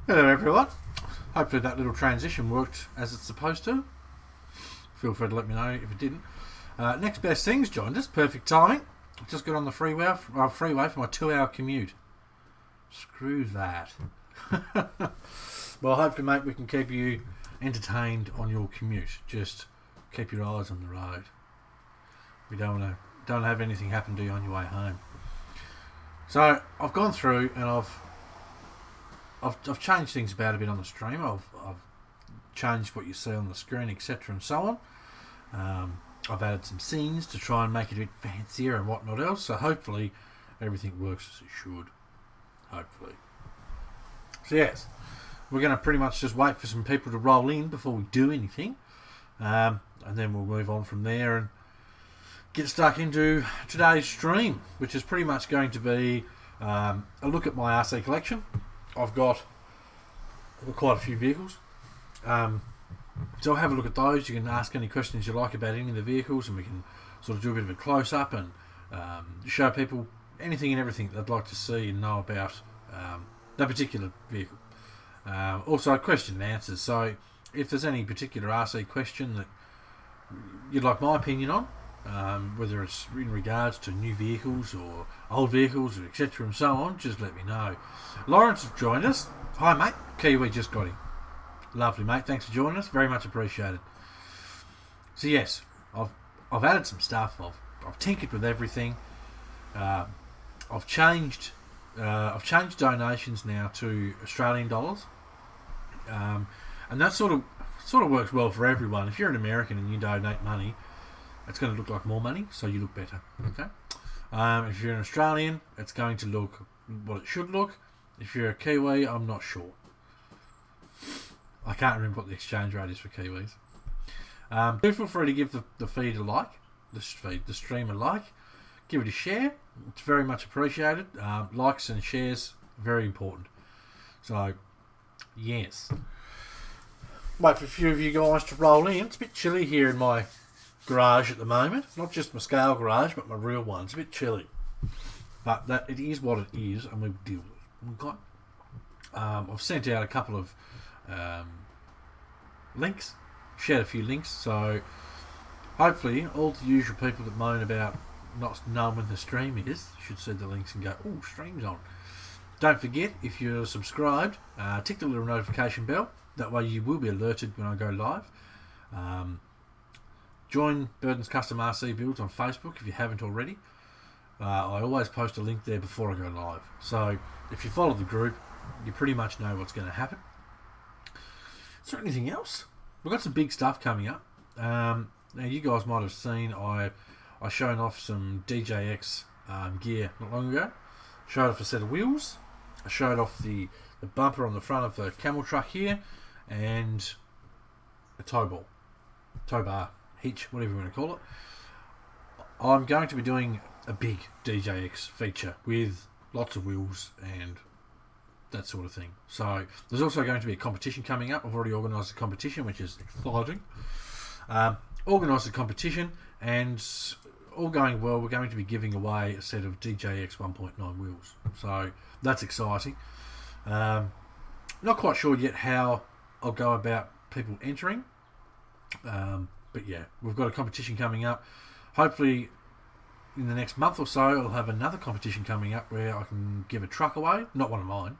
Hello everyone. Hopefully that little transition worked as it's supposed to. Feel free to let me know if it didn't. Next Best Things joined us. Perfect timing. Just got on the freeway for my 2-hour commute. Screw that. Well, hopefully, mate, we can keep you entertained on your commute. Just keep your eyes on the road. We don't have anything happen to you on your way home. So I've gone through and I've changed things about a bit on the stream. I've changed what you see on the screen, etc., and so on. I've added some scenes to try and make it a bit fancier and whatnot else. So hopefully everything works as it should. Hopefully. So yes, we're going to pretty much just wait for some people to roll in before we do anything, and then we'll move on from there and get stuck into today's stream, which is pretty much going to be a look at my RC collection. I've got quite a few vehicles, so have a look at those. You can ask any questions you like about any of the vehicles, and we can sort of do a bit of a close-up and show people anything and everything they'd like to see and know about that particular vehicle. Also question and answers, so if there's any particular RC question that you'd like my opinion on, whether it's in regards to new vehicles or old vehicles, etc., and so on, just let me know. Lawrence has joined us. Hi, mate. Kiwi just got him. Lovely, mate. Thanks for joining us. Very much appreciated. So yes, I've added some stuff. I've tinkered with everything. I've changed donations now to Australian dollars, and that sort of works well for everyone. If you're an American and you donate money, it's going to look like more money, so you look better. Okay. If you're an Australian, it's going to look what it should look. If you're a Kiwi, I'm not sure. I can't remember what the exchange rate is for Kiwis. Do feel free to give the feed a like, the stream a like. Give it a share. It's very much appreciated. Likes and shares, very important. So, yes. Wait for a few of you guys to roll in. It's a bit chilly here in my garage at the moment. Not just my scale garage, but my real one. It's a bit chilly. But that it is what it is, and we deal with it. Okay. I've sent out a couple of links. Shared a few links. So, hopefully, all the usual people that moan about not knowing when the stream is should see the links and go, oh, stream's on. Don't forget, if you're subscribed, tick the little notification bell. That way you will be alerted when I go live. Join Burden's Custom RC Builds on Facebook if you haven't already. I always post a link there before I go live. So if you follow the group, you pretty much know what's going to happen. Is there anything else? We've got some big stuff coming up. Now you guys might have seen I shown off some DJX gear not long ago. Showed off a set of wheels. I showed off the bumper on the front of the camel truck here, and a tow bar, hitch, whatever you want to call it. I'm going to be doing a big DJX feature with lots of wheels and that sort of thing. So there's also going to be a competition coming up. I've already organised a competition, which is exciting. Organised a competition, and all going well, we're going to be giving away a set of DJX 1.9 wheels. So that's exciting. Not quite sure yet how I'll go about people entering. But yeah, we've got a competition coming up. Hopefully in the next month or so, I'll have another competition coming up where I can give a truck away. Not one of mine.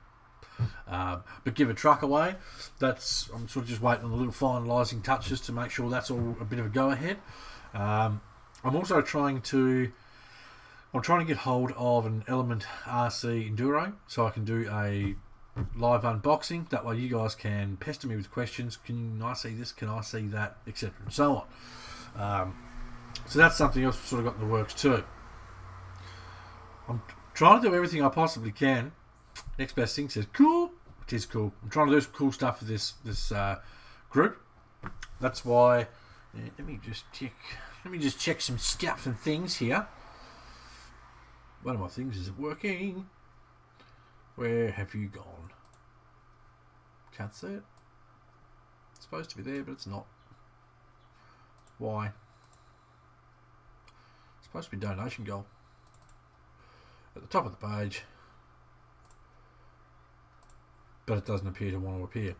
But give a truck away. I'm sort of just waiting on the little finalising touches to make sure that's all a bit of a go-ahead. I'm also trying to get hold of an Element RC Enduro so I can do a live unboxing. That way you guys can pester me with questions. Can I see this? Can I see that? Etc. and so on. So that's something else we've sort of got in the works too. I'm trying to do everything I possibly can. Next Best Thing says, cool. It is cool. I'm trying to do some cool stuff for this group. That's why... Let me just check some stuff and things here. One of my things isn't working. Where have you gone? Can't see it. It's supposed to be there, but it's not. Why? It's supposed to be donation goal. At the top of the page. but it doesn't appear to want to appear.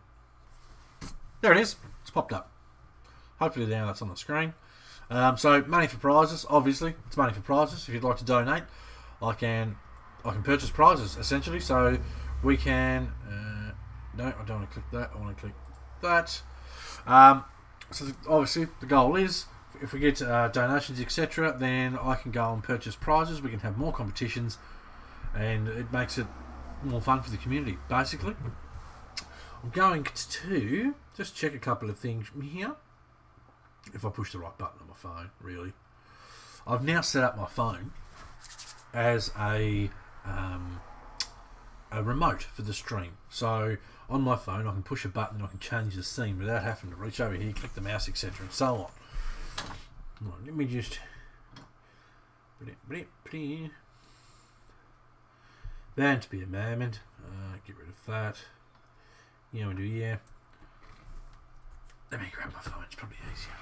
There it is. It's popped up. Hopefully now that's on the screen. So money for prizes. Obviously, it's money for prizes. If you'd like to donate, I can purchase prizes essentially. So we can. No, I don't want to click that. I want to click that. So obviously the goal is, if we get donations, etc., then I can go and purchase prizes. We can have more competitions, and it makes it more fun for the community. Basically, I'm going to just check a couple of things here. If I push the right button on my phone, really, I've now set up my phone as a remote for the stream. So on my phone, I can push a button and I can change the scene without having to reach over here, click the mouse, etc., and so on. Right, let me just bound to be a moment. Get rid of that. Yeah, we do. Yeah. Let me grab my phone. It's probably easier.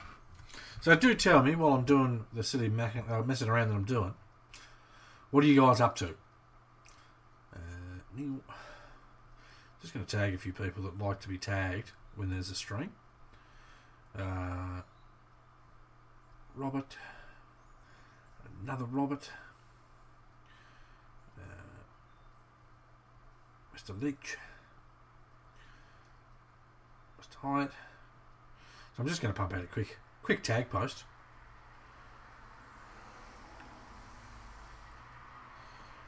So do tell me while I'm doing the silly messing around that I'm doing. What are you guys up to? Just going to tag a few people that like to be tagged when there's a stream. Robert. Another Robert. Mr. Leach. Mr. Hyatt. So I'm just going to pump out a quick tag post.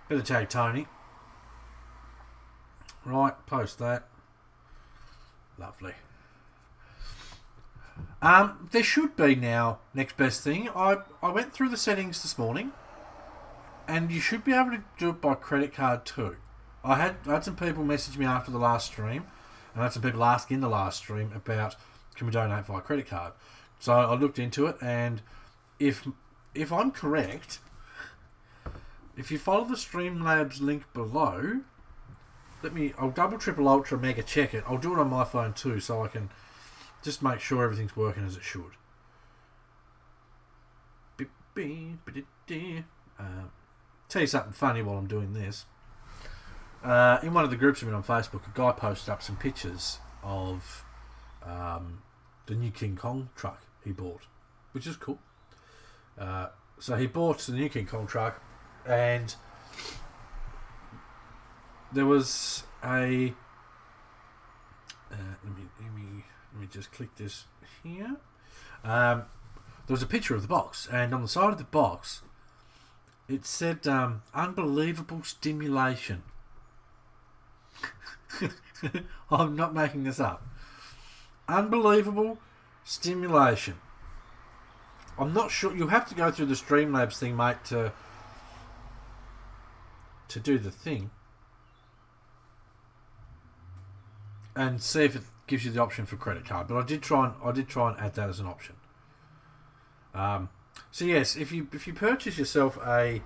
Better tag Tony. Right, post that. Lovely. There should be now, next best thing. I went through the settings this morning, and you should be able to do it by credit card too. I had some people message me after the last stream, and I had some people ask in the last stream about, can we donate via credit card? So I looked into it, and if I'm correct, if you follow the Streamlabs link below, I'll double, triple, ultra, mega check it. I'll do it on my phone too, so I can just make sure everything's working as it should. Tell you something funny while I'm doing this. In one of the groups I'm in on Facebook, a guy posted up some pictures of the new King Kong truck he bought, which is cool. So he bought the new King Kong truck, and there was a let me just click this here. There was a picture of the box, and on the side of the box it said unbelievable stimulation. I'm not making this up. Unbelievable stimulation. I'm not sure. You have to go through the Streamlabs thing, mate, to do the thing and see if it gives you the option for credit card. But I did try and add that as an option. So yes, if you purchase yourself a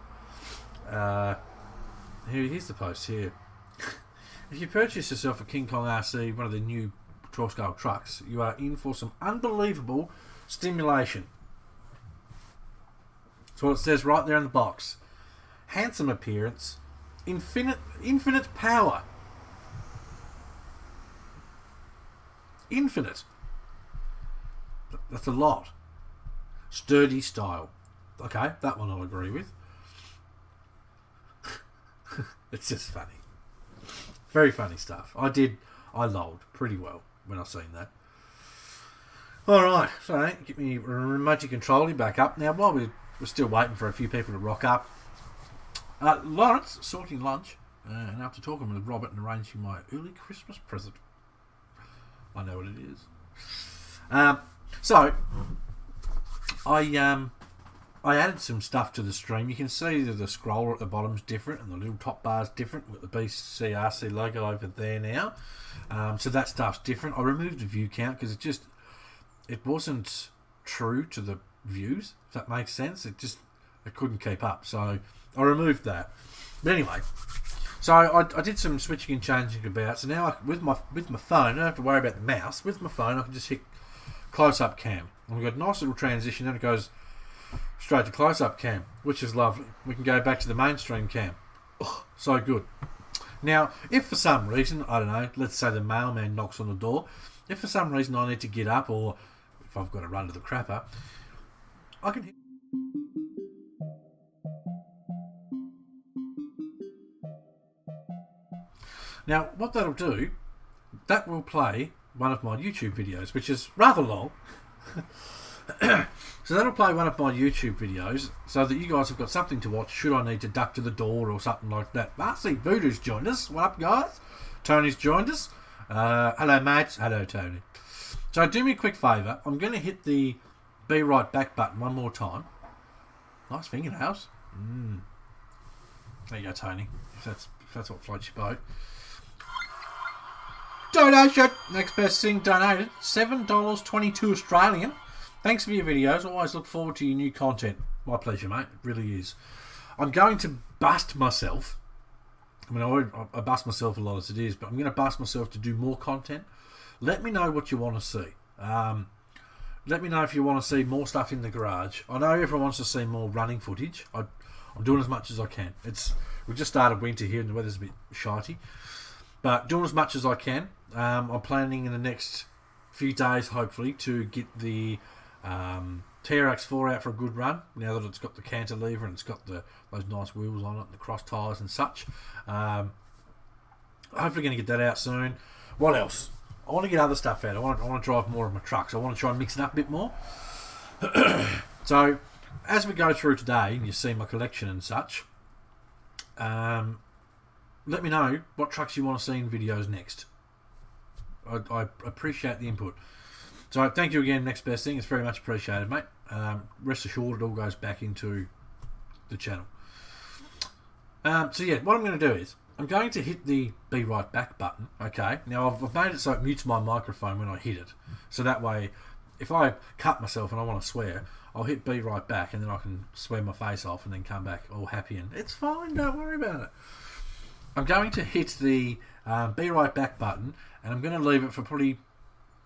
here's the post here. If you purchase yourself a King Kong RC, one of the new 12 scale trucks, you are in for some unbelievable stimulation. That's what it says right there in the box. Handsome appearance, infinite power. Infinite. That's a lot. Sturdy style. Okay, that one I'll agree with. It's just funny. Very funny stuff. I lolled pretty well when I seen that. Alright, so get me remote control back up. Now, while we're still waiting for a few people to rock up, Lawrence sorting lunch, and after talking with Robert and arranging my early Christmas present. I know what it is. So I added some stuff to the stream. You can see that the scroller at the bottom's different and the little top bar's different with the BCRC logo over there now. So that stuff's different. I removed the view count because it wasn't true to the views, if that makes sense. It couldn't keep up. So I removed that. But anyway, so I did some switching and changing about. So now with my phone, I don't have to worry about the mouse. With my phone, I can just hit close-up cam. And we've got a nice little transition, and it goes straight to close-up cam, which is lovely. We can go back to the mainstream cam. Oh, so good. Now, if for some reason, I don't know, let's say the mailman knocks on the door, if for some reason I need to get up, or if I've got to run to the crapper, I can hit. Now, what that'll do, that will play one of my YouTube videos, which is rather long. So that'll play one of my YouTube videos so that you guys have got something to watch should I need to duck to the door or something like that. I see Voodoo's joined us. What up, guys? Tony's joined us. Hello, mates. Hello, Tony. So do me a quick favour. I'm going to hit the Be Right Back button one more time. Nice fingernails. There you go, Tony. If that's what floats your boat. Donation. Next best thing donated. $7.22 Australian. Thanks for your videos. Always look forward to your new content. My pleasure, mate. It really is. I'm going to bust myself. I mean, I bust myself a lot as it is, but I'm going to bust myself to do more content. Let me know what you want to see. Let me know if you want to see more stuff in the garage. I know everyone wants to see more running footage. I'm doing as much as I can. We just started winter here and the weather's a bit shitey. But doing as much as I can. I'm planning in the next few days, hopefully, to get the TRX 4 out for a good run. Now that it's got the cantilever and it's got those nice wheels on it, and the cross tyres and such. Hopefully going to get that out soon. What else? I want to get other stuff out. I want to drive more of my trucks. I want to try and mix it up a bit more. So, as we go through today, and you see my collection and such, let me know what trucks you want to see in videos next. I appreciate the input. So, thank you again, Next Best Thing. It's very much appreciated, mate. Rest assured, it all goes back into the channel. So, yeah, what I'm going to do is, I'm going to hit the Be Right Back button, okay? Now, I've made it so it mutes my microphone when I hit it. So that way, if I cut myself and I want to swear, I'll hit Be Right Back and then I can swear my face off and then come back all happy and it's fine, don't worry about it. I'm going to hit the Be Right Back button and I'm going to leave it for probably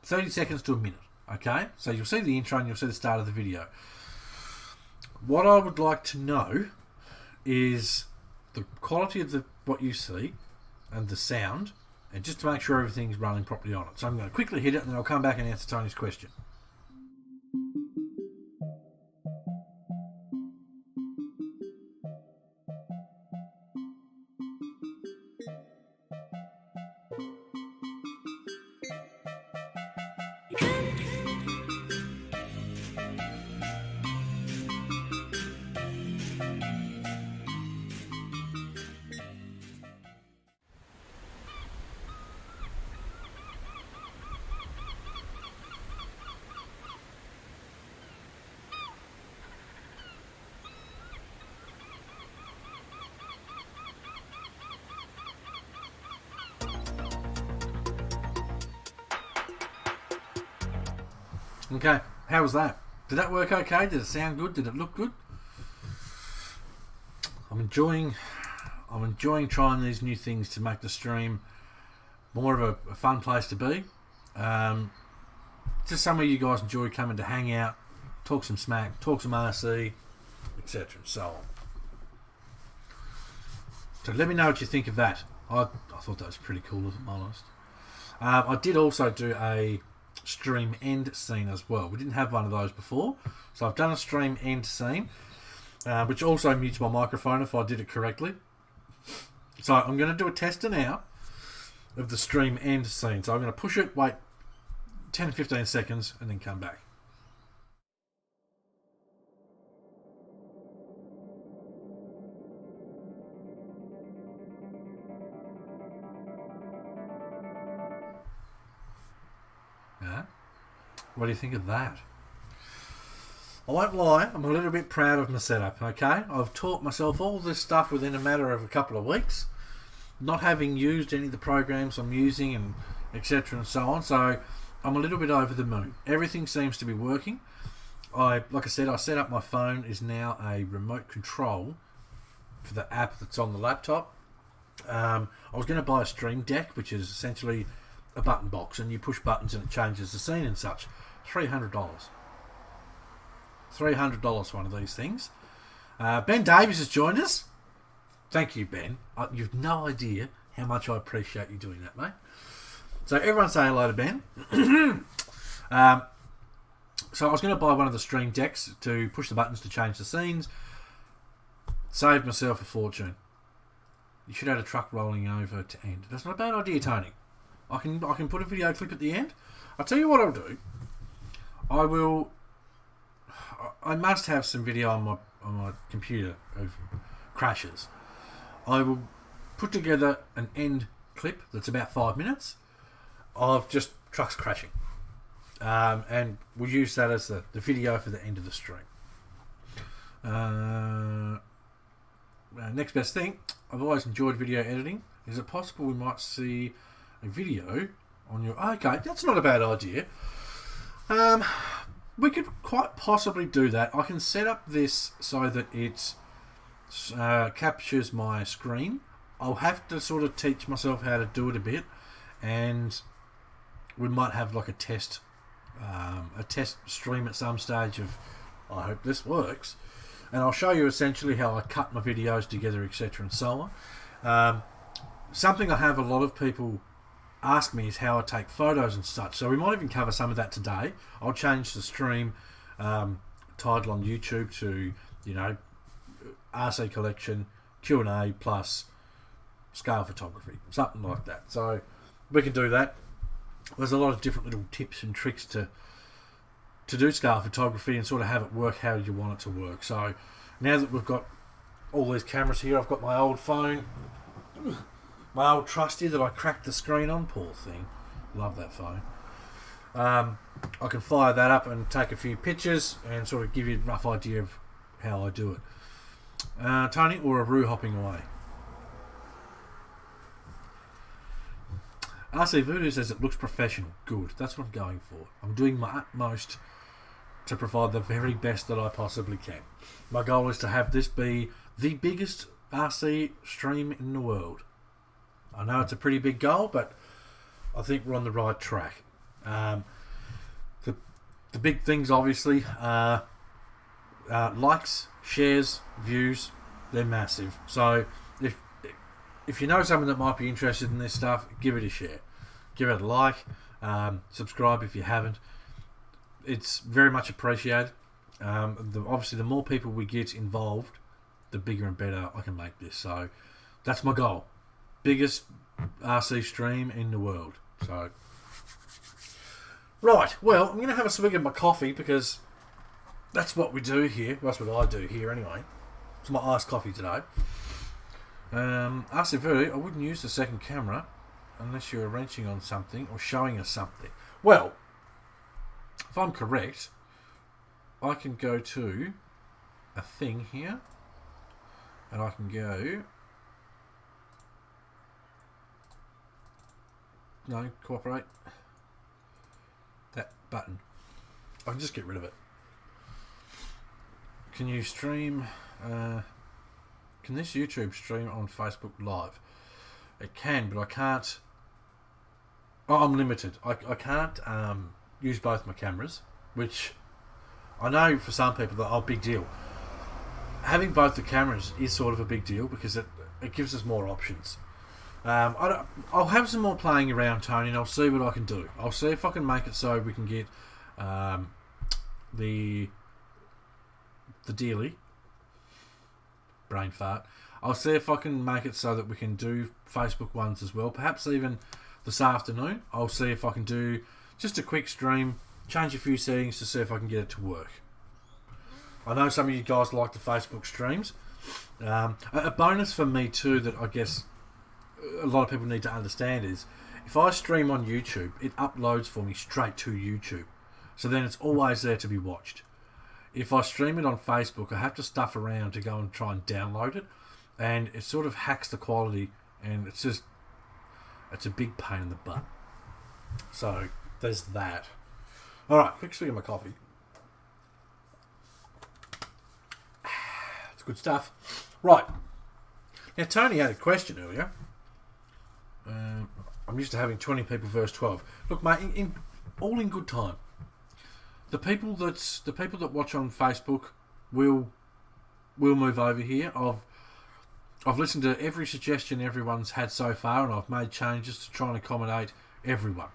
30 seconds to a minute, okay? So you'll see the intro and you'll see the start of the video. What I would like to know is the quality of what you see and the sound, and just to make sure everything's running properly on it. So I'm going to quickly hit it and then I'll come back and answer Tony's question. Okay, how was that? Did that work okay? Did it sound good? Did it look good? I'm enjoying trying these new things to make the stream more of a fun place to be. Just somewhere you guys enjoy coming to hang out, talk some smack, talk some RC, etc. and so on. So let me know what you think of that. I thought that was pretty cool, if I'm honest. I did also do a stream end scene as well. We didn't have one of those before, so I've done a stream end scene, which also mutes my microphone if I did it correctly. So I'm going to do a tester now of the stream end scene. So I'm going to push it, wait 10 to 15 seconds, and then come back. What do you think of that? I won't lie, I'm a little bit proud of my setup, okay? I've taught myself all this stuff within a matter of a couple of weeks, not having used any of the programs I'm using and etc. and so on, so I'm a little bit over the moon. Everything seems to be working. Like I said, I set up my phone is now a remote control for the app that's on the laptop. I was going to buy a Stream Deck, which is essentially a button box, and you push buttons and it changes the scene and such. $300. $300 for one of these things. Ben Davies has joined us. Thank you, Ben. You've no idea how much I appreciate you doing that, mate. So everyone say hello to Ben. So I was going to buy one of the stream decks to push the buttons to change the scenes. Saved myself a fortune. You should have a truck rolling over to end. That's not a bad idea, Tony. I can put a video clip at the end. I'll tell you what I'll do. I must have some video on my computer of crashes. I will put together an end clip that's about 5 minutes of just trucks crashing. And we'll use that as the video for the end of the stream. Next best thing, I've always enjoyed video editing. Is it possible we might see a video on your... Okay, that's not a bad idea. We could quite possibly do that. I can set up this so that it captures my screen. I'll have to sort of teach myself how to do it a bit, and we might have like a test stream at some stage of, I hope this works, and I'll show you essentially how I cut my videos together, etc. and so on. Something I have a lot of people ask me is how I take photos and such, so we might even cover some of that today. I'll change the stream title on YouTube to, RC collection Q&A plus scale photography, something like that. So we can do that. There's a lot of different little tips and tricks to do scale photography and sort of have it work how you want it to work. So now that we've got all these cameras here, I've got my old phone, my old trusty that I cracked the screen on. Poor thing. Love that phone. I can fire that up and take a few pictures and sort of give you a rough idea of how I do it. Tony, or a roo hopping away? RC Voodoo says it looks professional. Good. That's what I'm going for. I'm doing my utmost to provide the very best that I possibly can. My goal is to have this be the biggest RC stream in the world. I know it's a pretty big goal, but I think we're on the right track. The big things obviously are likes, shares, views. They're massive. So if you know someone that might be interested in this stuff, give it a share. Give it a like. Subscribe if you haven't. It's very much appreciated. Obviously, the more people we get involved, the bigger and better I can make this. So that's my goal. Biggest RC stream in the world. So, right. Well, I'm going to have a swig of my coffee because that's what we do here. That's what I do here anyway. It's my iced coffee today. RC Voodoo, I wouldn't use the second camera unless you're wrenching on something or showing us something. Well, if I'm correct, I can go to a thing here and I can go... No, cooperate. That button. I can just get rid of it. Can you stream... Can this YouTube stream on Facebook Live? It can, but I can't... Oh, I'm limited. I can't use both my cameras, which I know for some people that big deal. Having both the cameras is sort of a big deal because it gives us more options. I'll have some more playing around, Tony, and I'll see what I can do. I'll see if I can make it so we can get the dealie. Brain fart. I'll see if I can make it so that we can do Facebook ones as well. Perhaps even this afternoon. I'll see if I can do just a quick stream, change a few settings to see if I can get it to work. I know some of you guys like the Facebook streams. A bonus for me too that I guess a lot of people need to understand is if I stream on YouTube, it uploads for me straight to YouTube. So then it's always there to be watched. If I stream it on Facebook, I have to stuff around to go and try and download it, and it sort of hacks the quality, and it's a big pain in the butt. So there's that. All right, quick swig of my coffee. It's good stuff. Right. Now, Tony had a question earlier. I'm used to having 20 people versus 12. Look, mate, all in good time. The people that watch on Facebook will move over here. I've listened to every suggestion everyone's had so far, and I've made changes to try and accommodate everyone.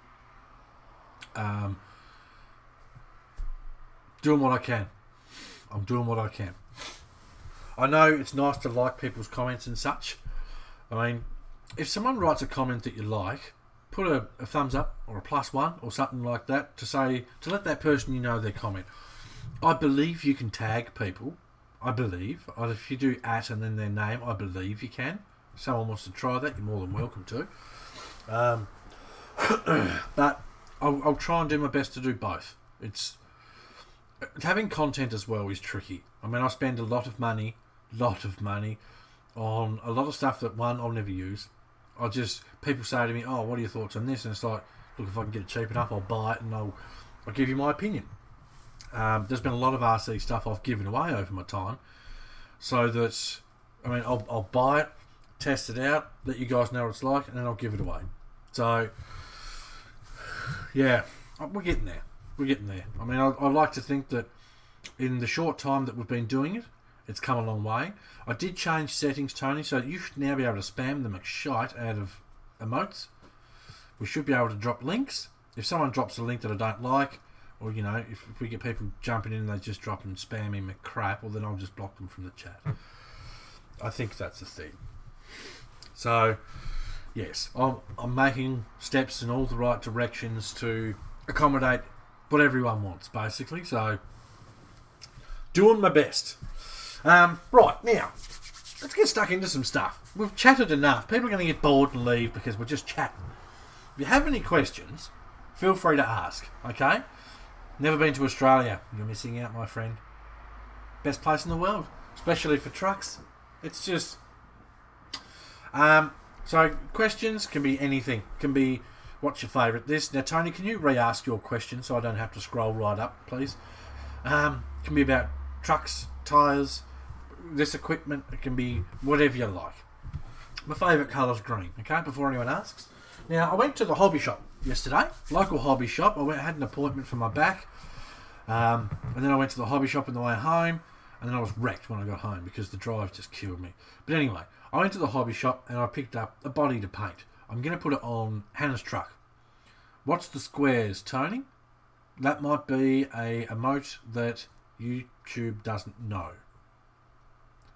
Doing what I can. I'm doing what I can. I know it's nice to like people's comments and such. I mean, if someone writes a comment that you like, put a thumbs up or a +1 or something like that to let that person you know their comment. I believe you can tag people. I believe. If you do @ and then their name, I believe you can. If someone wants to try that, you're more than welcome to. But I'll try and do my best to do both. Having content as well is tricky. I mean, I spend a lot of money on a lot of stuff that, one, I'll never use. People say to me, oh, what are your thoughts on this? And it's like, look, if I can get it cheap enough, I'll buy it and I'll give you my opinion. There's been a lot of RC stuff I've given away over my time. So that, I mean, I'll buy it, test it out, let you guys know what it's like, and then I'll give it away. So, yeah, we're getting there. I mean, I like to think that in the short time that we've been doing it, it's come a long way. I did change settings, Tony, so you should now be able to spam the McShite out of emotes. We should be able to drop links. If someone drops a link that I don't like, or, you know, if we get people jumping in and they just drop and spam me crap, well, then I'll just block them from the chat. I think that's the thing. So, yes, I'm making steps in all the right directions to accommodate what everyone wants, basically. So, doing my best. Right, now, let's get stuck into some stuff. We've chatted enough. People are going to get bored and leave because we're just chatting. If you have any questions, feel free to ask, okay? Never been to Australia. You're missing out, my friend. Best place in the world, especially for trucks. It's just... So, questions can be anything. Can be, what's your favourite this? Now, Tony, can you re-ask your question so I don't have to scroll right up, please? Can be about trucks, tyres, this equipment. It can be whatever you like. My favourite colour's green, okay, before anyone asks. Now, I went to the hobby shop yesterday, local hobby shop. I had an appointment for my back, and then I went to the hobby shop on the way home, and then I was wrecked when I got home because the drive just killed me. But anyway, I went to the hobby shop and I picked up a body to paint. I'm going to put it on Hannah's truck. What's the squares, Tony? That might be a emote that YouTube doesn't know.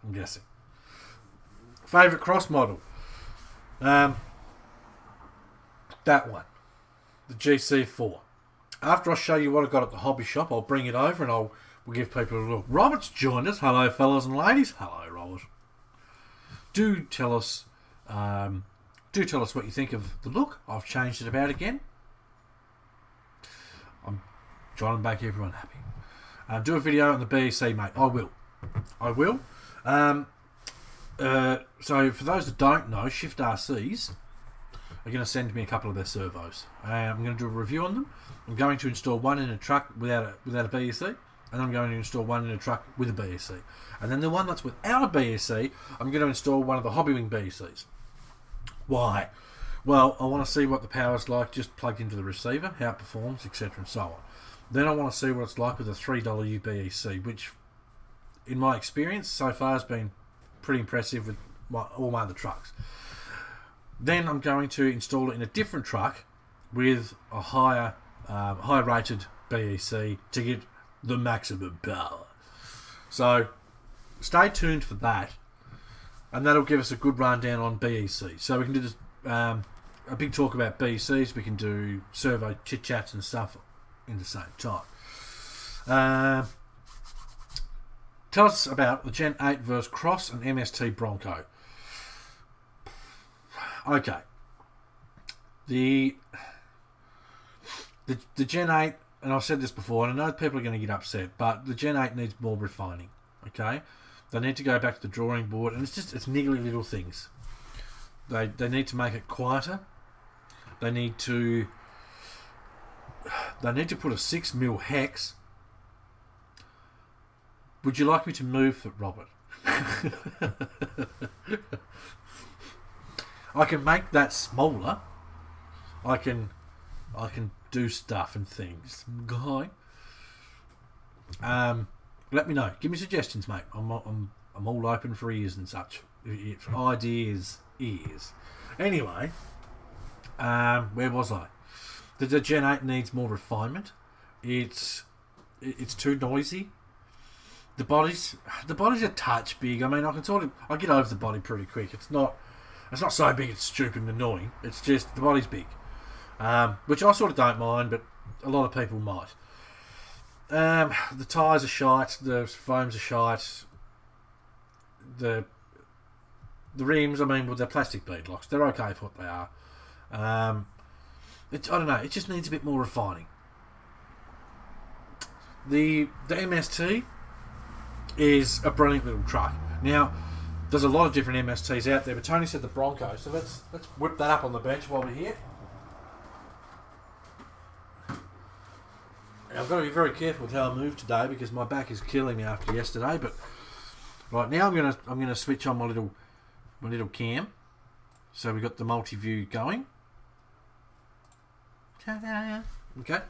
I'm guessing. Favourite cross model? That one. The GC4. After I show you what I got at the hobby shop, I'll bring it over and we'll give people a look. Robert's joined us. Hello, fellas and ladies. Hello, Robert. Do tell us what you think of the look. I've changed it about again. I'm trying to make everyone happy. Do a video on the BEC, mate. I will. So for those that don't know, Shift RCs are going to send me a couple of their servos. I'm going to do a review on them. I'm going to install one in a truck without a BEC, and I'm going to install one in a truck with a BEC. And then the one that's without a BEC, I'm going to install one of the Hobbywing BECs. Why? Well, I want to see what the power's like just plugged into the receiver, how it performs, etc. and so on. Then I want to see what it's like with a $3 UBEC, which, in my experience, so far has been pretty impressive with all my other trucks. Then I'm going to install it in a different truck with a higher rated BEC to get the maximum power. So stay tuned for that, and that'll give us a good rundown on BEC. So we can do this, a big talk about BECs. We can do servo chit chats and stuff in the same time. Tell us about the Gen 8 versus Cross and MST Bronco. Okay. The Gen 8, and I've said this before, and I know people are going to get upset, but the Gen 8 needs more refining. Okay? They need to go back to the drawing board, and it's niggly little things. They need to make it quieter. They need to put a 6mm hex. Would you like me to move it, Robert? I can make that smaller. I can do stuff and things. Guy. Let me know. Give me suggestions, mate. I'm all open for ears and such. Ideas ears. Anyway, where was I? The Gen 8 needs more refinement. It's too noisy. The body's a touch big. I mean, I get over the body pretty quick. It's not so big it's stupid and annoying. It's just the body's big, which I sort of don't mind, but a lot of people might. The tyres are shite. The foams are shite. The rims, I mean, well, they're plastic bead locks. They're okay for what they are. I don't know. It just needs a bit more refining. The MST is a brilliant little truck. Now, there's a lot of different MSTs out there, but Tony said the Bronco, so let's whip that up on the bench while we're here. Now, I've got to be very careful with how I move today because my back is killing me after yesterday. But right now, I'm gonna switch on my little cam. So we've got the multi-view going. Okay.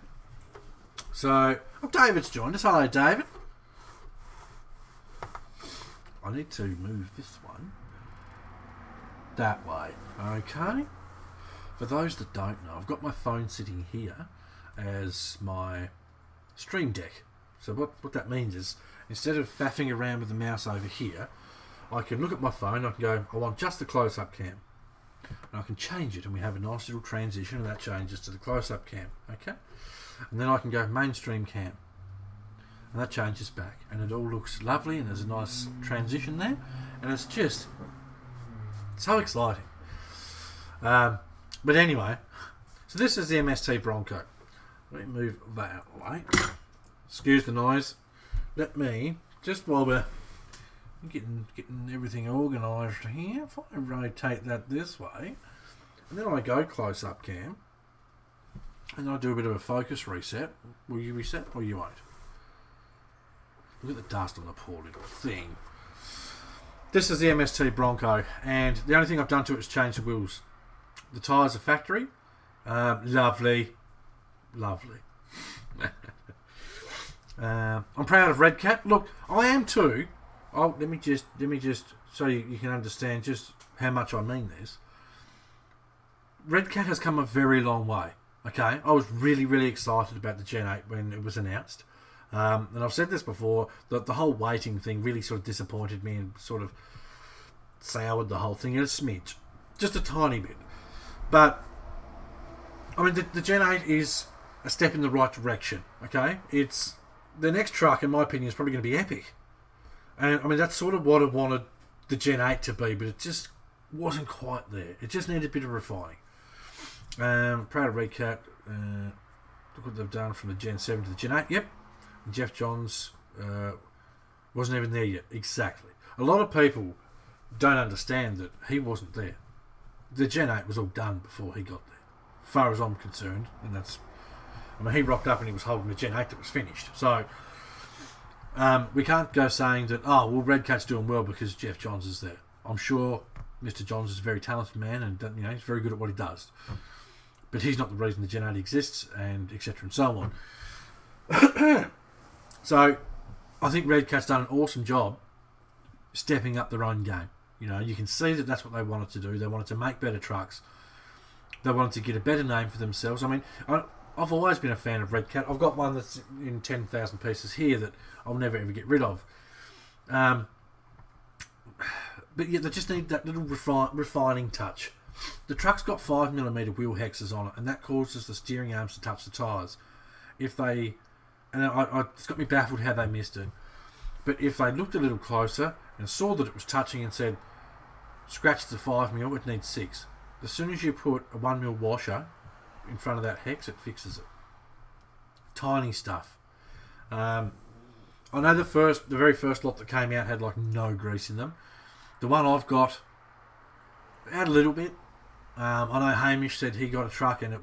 So, David's joined us. Hello, David. I need to move this one that way. Okay. For those that don't know, I've got my phone sitting here as my stream deck. So what that means is, instead of faffing around with the mouse over here, I can look at my phone, I can go, I want just the close-up cam. And I can change it, and we have a nice little transition, and that changes to the close-up cam. Okay? And then I can go mainstream cam. And that changes back. And it all looks lovely, and there's a nice transition there. And it's just so exciting. But anyway, so this is the MST Bronco. Let me move that way. Excuse the noise. Let me, just while we're getting everything organised here, if I rotate that this way, and then I go close-up cam, and I do a bit of a focus reset. Will you reset or you won't? Look at the dust on the poor little thing. This is the MST Bronco, and the only thing I've done to it is change the wheels. The tyres are factory. Lovely. I'm proud of Red Cat. Look, I am too. Oh, let me just so you can understand just how much I mean this. Red Cat has come a very long way. Okay, I was really excited about the Gen 8 when it was announced. And I've said this before, that the whole waiting thing really sort of disappointed me and sort of soured the whole thing a smidge. Just a tiny bit. But, I mean, the Gen 8 is a step in the right direction, okay? It's the next truck, in my opinion, is probably going to be epic. And, I mean, that's sort of what I wanted the Gen 8 to be, but it just wasn't quite there. It just needed a bit of refining. Proud of Red Cat. Look what they've done from the Gen 7 to the Gen 8. Yep. Jeff Johns wasn't even there yet. Exactly. A lot of people don't understand that he wasn't there. The Gen 8 was all done before he got there, as far as I'm concerned. And that's, I mean, he rocked up and he was holding the Gen 8 that was finished. So we can't go saying that, oh, well, Red Cat's doing well because Jeff Johns is there. I'm sure Mr. Johns is a very talented man, and he's very good at what he does. But he's not the reason the Gen 8 exists, and etc. and so on. So, I think Red Cat's done an awesome job stepping up their own game. You can see that that's what they wanted to do. They wanted to make better trucks. They wanted to get a better name for themselves. I mean, I've always been a fan of Red Cat. I've got one that's in 10,000 pieces here that I'll never ever get rid of. But yeah, they just need that little refining touch. The truck's got 5mm wheel hexes on it, and that causes the steering arms to touch the tyres. It's got me baffled how they missed it. But if they looked a little closer and saw that it was touching and said, scratch the 5mm, it needs 6. As soon as you put a 1mm washer in front of that hex, it fixes it. Tiny stuff. I know the very first lot that came out had like no grease in them. The one I've got had a little bit. I know Hamish said he got a truck and it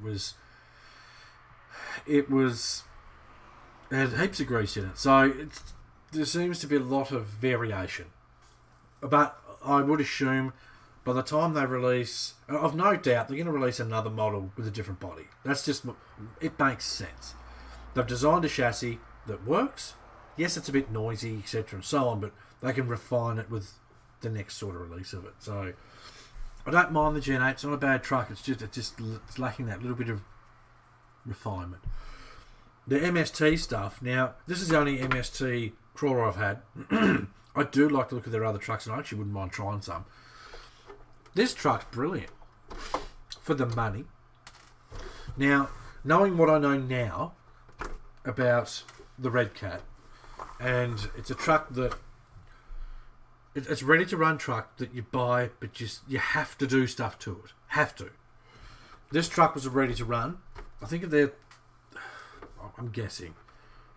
had heaps of grease in it. So there seems to be a lot of variation. But I would assume by the time they release, I've no doubt they're going to release another model with a different body. It makes sense. They've designed a chassis that works. Yes, it's a bit noisy, etc. and so on, but they can refine it with the next sort of release of it. So I don't mind the Gen 8. It's not a bad truck. It's lacking that little bit of refinement. The MST stuff. Now, this is the only MST crawler I've had. I do like to look at their other trucks, and I actually wouldn't mind trying some. This truck's brilliant for the money. Now, knowing what I know now about the Red Cat, and it's a truck that it's ready to run truck that you buy, but you have to do stuff to it. Have to. This truck was ready to run. I think I'm guessing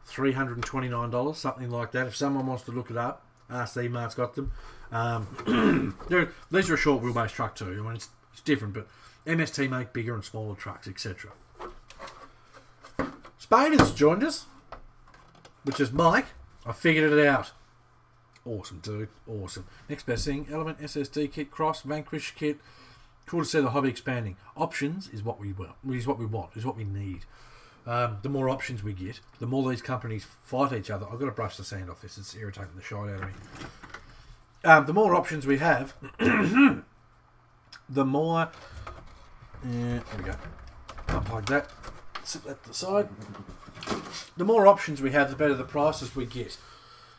$329, something like that. If someone wants to look it up, RC Mart's got them. These are a short wheelbase truck too. I mean, it's different, but MST make bigger and smaller trucks, etc. Spader's joined us, which is Mike. I figured it out. Awesome, dude. Awesome. Next best thing, Element SSD kit, Cross, Vanquish kit. Cool to see the hobby expanding. Options is what we want. Is what we need. The more options we get, the more these companies fight each other. I've got to brush the sand off this. It's irritating the shit out of me. The more options we have, the more... there we go. Unplug that. Sit that to the side. The more options we have, the better the prices we get.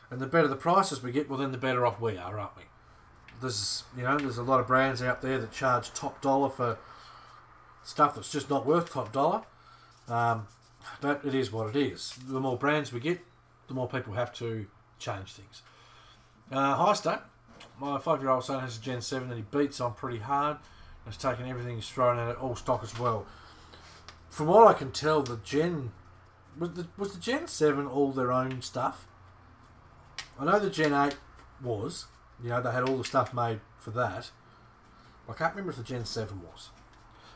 And the better the prices we get, well then the better off we are, aren't we? There's a lot of brands out there that charge top dollar for stuff that's just not worth top dollar. But it is what it is. The more brands we get, the more people have to change things. Hi, State. My 5-year-old son has a Gen 7 that he beats on pretty hard. He's taken everything he's thrown at it, all stock as well. From what I can tell, the Gen... Was the Gen 7 all their own stuff? I know the Gen 8 was. They had all the stuff made for that. I can't remember if the Gen 7 was.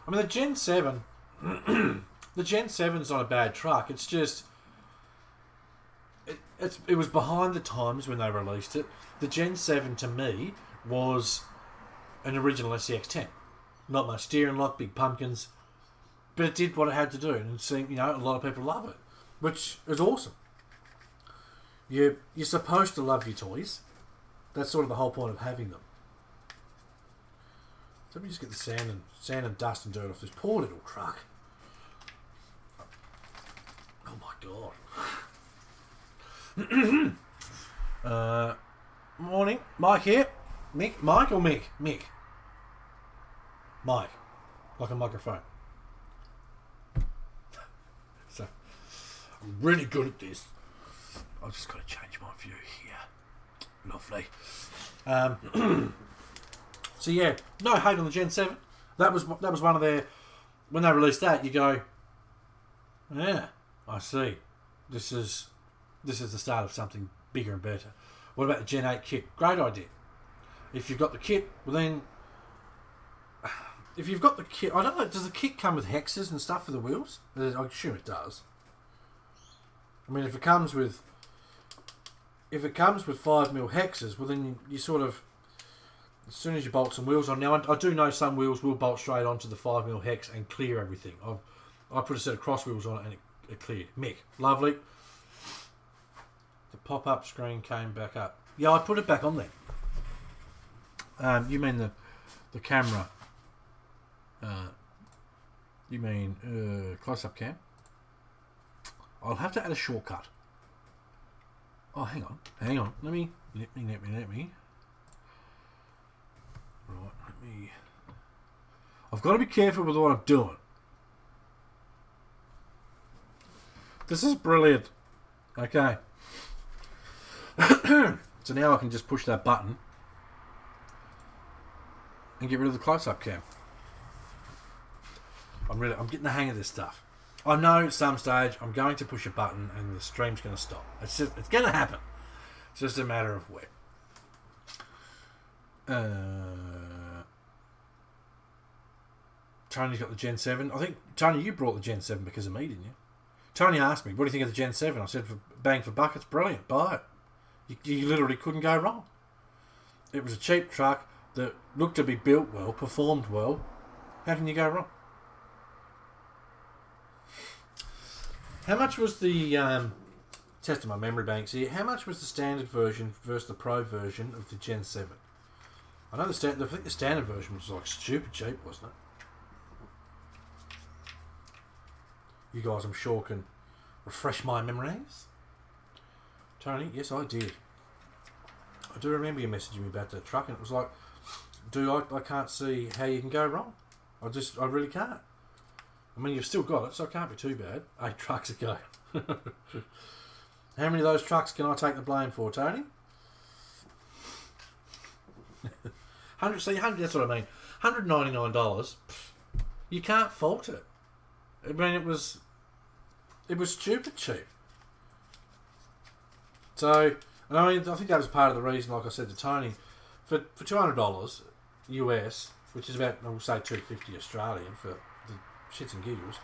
I mean, the Gen 7... the Gen 7's not a bad truck. It's just... It was behind the times when they released it. The Gen 7, to me, was an original SCX-10. Not much steering lock, big pumpkins. But it did what it had to do. And it seemed, a lot of people love it. Which is awesome. You're supposed to love your toys. That's sort of the whole point of having them. So let me just get the sand and dust and dirt off this poor little truck. Oh my god. Morning. Mike here. Mick? Mike or Mick? Mick. Mike. Like a microphone. So, I'm really good at this. I've just got to change my view here. Lovely. So yeah, no hate on the Gen 7. That was one of their... When they released that, you go, yeah, I see. This is the start of something bigger and better. What about the Gen 8 kit? Great idea. If you've got the kit, well then... If you've got the kit... I don't know, does the kit come with hexes and stuff for the wheels? I assume it does. I mean, if it comes with 5mm hexes, well then you sort of... As soon as you bolt some wheels on... Now, I do know some wheels will bolt straight onto the 5mm hex and clear everything. I put a set of cross wheels on it and it cleared. Mick, lovely. The pop-up screen came back up. Yeah, I put it back on there. You mean the camera? You mean close-up cam? I'll have to add a shortcut. Oh, hang on. Let me. Right, let me. I've got to be careful with what I'm doing. This is brilliant. Okay. So now I can just push that button and get rid of the close-up cam. I'm getting the hang of this stuff. I know at some stage I'm going to push a button and the stream's going to stop. It's going to happen. It's just a matter of when. Tony's got the Gen 7. I think, Tony, you brought the Gen 7 because of me, didn't you? Tony asked me, what do you think of the Gen 7? I said, for bang for buck, it's brilliant. Buy it. You literally couldn't go wrong. It was a cheap truck that looked to be built well, performed well. How can you go wrong? How much was the... testing my memory banks here. How much was the standard version versus the Pro version of the Gen 7? I know I think the standard version was like stupid cheap, wasn't it? You guys, I'm sure, can refresh my memories. Tony, yes, I did. I do remember you messaging me about that truck, and it was like, dude, I can't see how you can go wrong. I really can't. I mean, you've still got it, so it can't be too bad. 8 trucks ago. How many of those trucks can I take the blame for, Tony? 100. That's what I mean. $199. You can't fault it. I mean, it was stupid cheap. So, I mean, I think that was part of the reason, like I said to Tony, for $200 US, which is about, I will say, $250 Australian for the shits and giggles,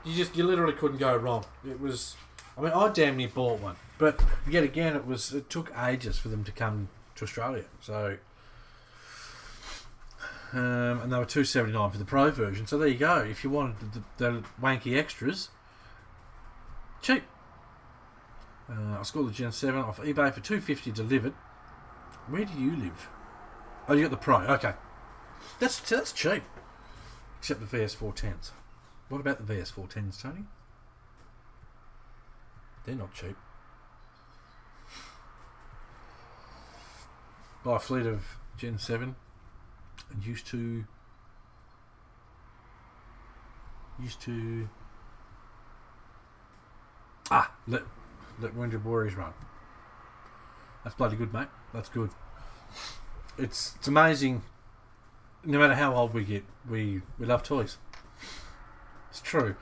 you literally couldn't go wrong. It was, I mean, I damn near bought one, but yet again, it took ages for them to come to Australia. So, and they were $279 for the Pro version. So there you go. If you wanted the wanky extras, cheap. I scored the Gen 7 off eBay for $250 delivered. Where do you live? Oh, you got the Pro. Okay, that's cheap. Except the VS410s. What about the VS410s, Tony? They're not cheap. Buy a fleet of Gen 7 and used to let Wounded Warriors run. That's bloody good, mate. That's good. It's amazing. No matter how old we get, we love toys. It's true.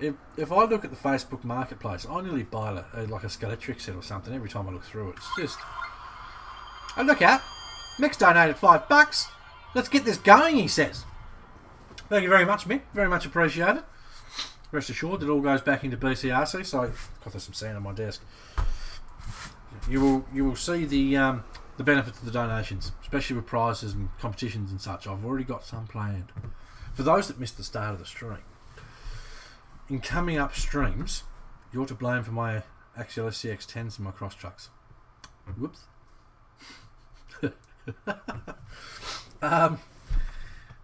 If I look at the Facebook Marketplace, I nearly buy like a Skeletric set or something every time I look through it. It's just... Oh, look out. Mick's donated $5. Let's get this going, he says. Thank you very much, Mick. Very much appreciated. Rest assured, it all goes back into BCRC, so God, there's some sand on my desk. You will see the benefits of the donations, especially with prizes and competitions and such. I've already got some planned. For those that missed the start of the stream, in coming up streams, you're to blame for my Axial SCX10s and my cross trucks. Whoops.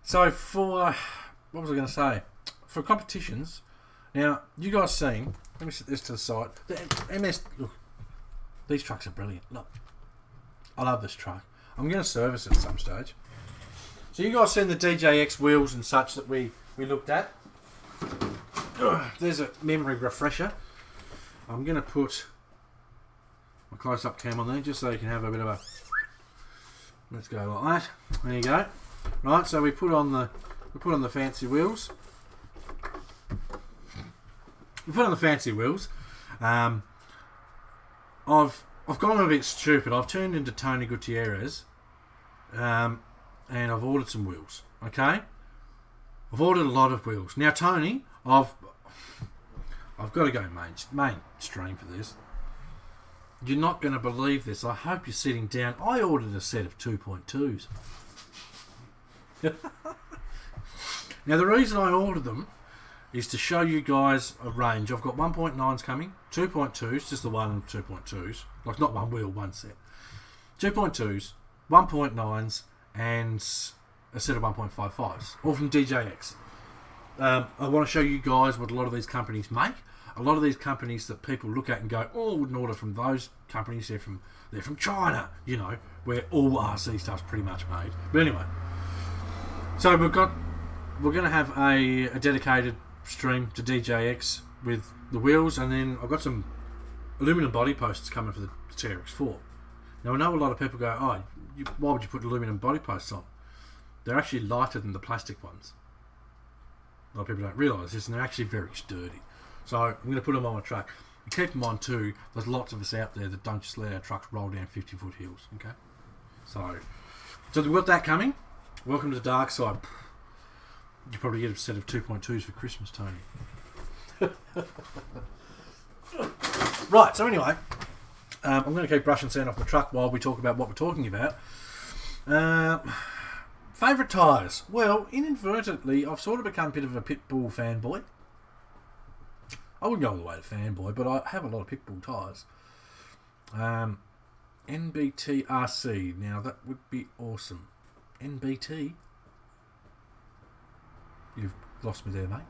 So for what was I going to say? For competitions, now you guys seen? Let me set this to the side. The MS. Look, these trucks are brilliant. Look, I love this truck. I'm going to service it at some stage. So you guys seen the DJX wheels and such that we looked at? There's a memory refresher. I'm going to put my close-up cam on there just so you can have a bit of a... Let's go like that. There you go. Right, so we put on the fancy wheels. We put on the fancy wheels. I've gone a bit stupid. I've turned into Tony Gutierrez, and I've ordered some wheels. Okay, I've ordered a lot of wheels. Now, Tony, I've got to go mainstream for this. You're not going to believe this. I hope you're sitting down. I ordered a set of 2.2s. Now, the reason I ordered them is to show you guys a range. I've got 1.9s coming, 2.2s, just the one 2.2s, like not one wheel, one set. 2.2s, 1.9s, and a set of 1.55s, all from DJX. I want to show you guys what a lot of these companies make. A lot of these companies that people look at and go, oh, I wouldn't order from those companies. They're from China, you know, where all RC stuff's pretty much made. But anyway, so we're going to have a dedicated stream to DJX with the wheels, and then I've got some aluminum body posts coming for the TRX4. Now I know a lot of people go, oh, why would you put aluminum body posts on? They're actually lighter than the plastic ones. A lot of people don't realise this, and they're actually very sturdy. So I'm going to put them on my truck. And keep in mind too, there's lots of us out there that don't just let our trucks roll down 50-foot hills. Okay, so we've got that coming. Welcome to the dark side. You probably get a set of 2.2s for Christmas, Tony. Right. So anyway, I'm going to keep brushing sand off my truck while we talk about what we're talking about. Favourite tyres? Well, inadvertently, I've sort of become a bit of a Pitbull fanboy. I wouldn't go all the way to fanboy, but I have a lot of Pitbull tyres. NBTRC. Now that would be awesome. NBT? You've lost me there, mate.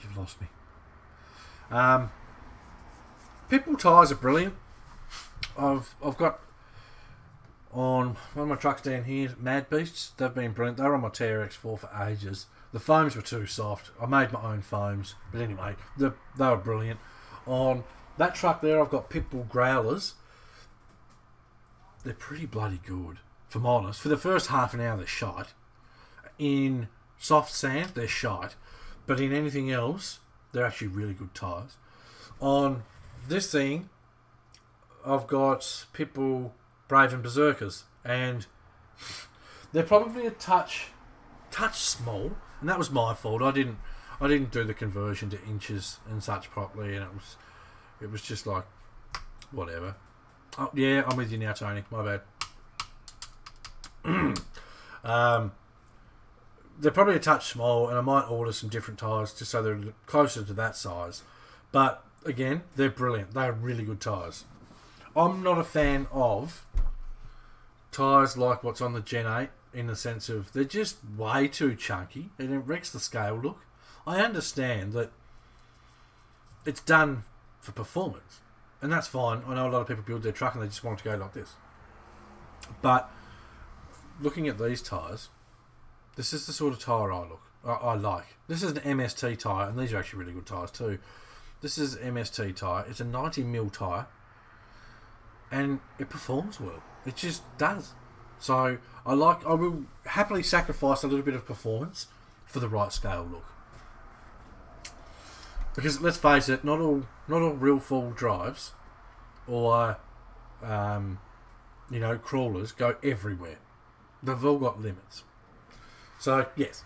You've lost me. Pitbull tyres are brilliant. I've got on one of my trucks down here, Mad Beasts. They've been brilliant. They were on my TRX4 for ages. The foams were too soft. I made my own foams. But anyway, they were brilliant. On that truck there, I've got Pitbull Growlers. They're pretty bloody good, if I'm honest. For the first half an hour, they're shite. In soft sand, they're shite. But in anything else, they're actually really good tyres. On this thing, I've got Pitbull Brave and Berserkers. And they're probably a touch small. And that was my fault. I didn't do the conversion to inches and such properly, and it was just like whatever. Oh yeah, I'm with you now, Tony. My bad. They're probably a touch small, and I might order some different tyres just so they're closer to that size. But again, they're brilliant. They're really good tyres. I'm not a fan of tyres like what's on the Gen 8. In the sense of they're just way too chunky and it wrecks the scale look. I understand that it's done for performance and that's fine. I know a lot of people build their truck and they just want it to go like this. But looking at these tyres, this is the sort of tyre I like. This is an MST tyre and these are actually really good tyres too. This is MST tyre. It's a 90mm tyre and it performs well. It just does. So I will happily sacrifice a little bit of performance for the right scale look. Because let's face it, not all real full drives or crawlers go everywhere. They've all got limits. So yes,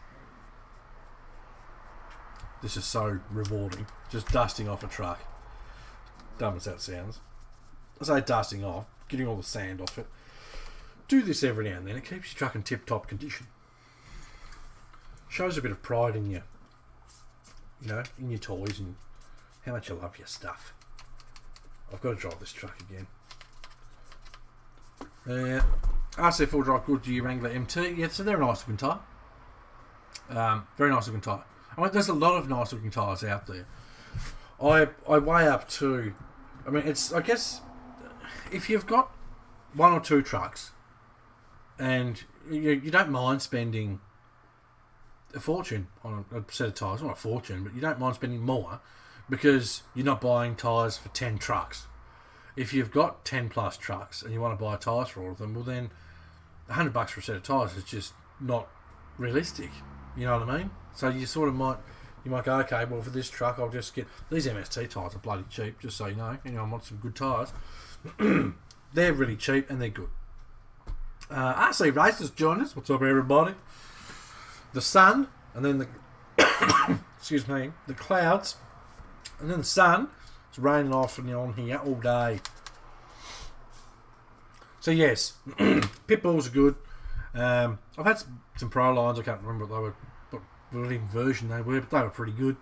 this is so rewarding. Just dusting off a truck. Dumb as that sounds. I say dusting off, getting all the sand off it. Do this every now and then. It keeps your truck in tip-top condition. Shows a bit of pride in you, in your toys and how much you love your stuff. I've got to drive this truck again. RC full drive Goodyear Wrangler MT. Yeah, so they're a nice looking tyre. Very nice looking tyre. I mean, there's a lot of nice looking tyres out there. I weigh up to. I mean, I guess if you've got one or two trucks. And you don't mind spending a fortune on a set of tyres. Not a fortune, but you don't mind spending more because you're not buying tyres for 10 trucks. If you've got 10 plus trucks and you want to buy tyres for all of them, well then $100 for a set of tyres is just not realistic. You know what I mean? So you sort of might go, okay, well for this truck I'll just get... These MST tyres are bloody cheap, just so you know. I want some good tyres. They're really cheap and they're good. RC Racers join us. What's up, everybody? The sun, and then the excuse me, the clouds, and then the sun. It's raining off and on here all day. So yes, pit bulls are good. I've had some pro lines. I can't remember what version they were, but they were pretty good.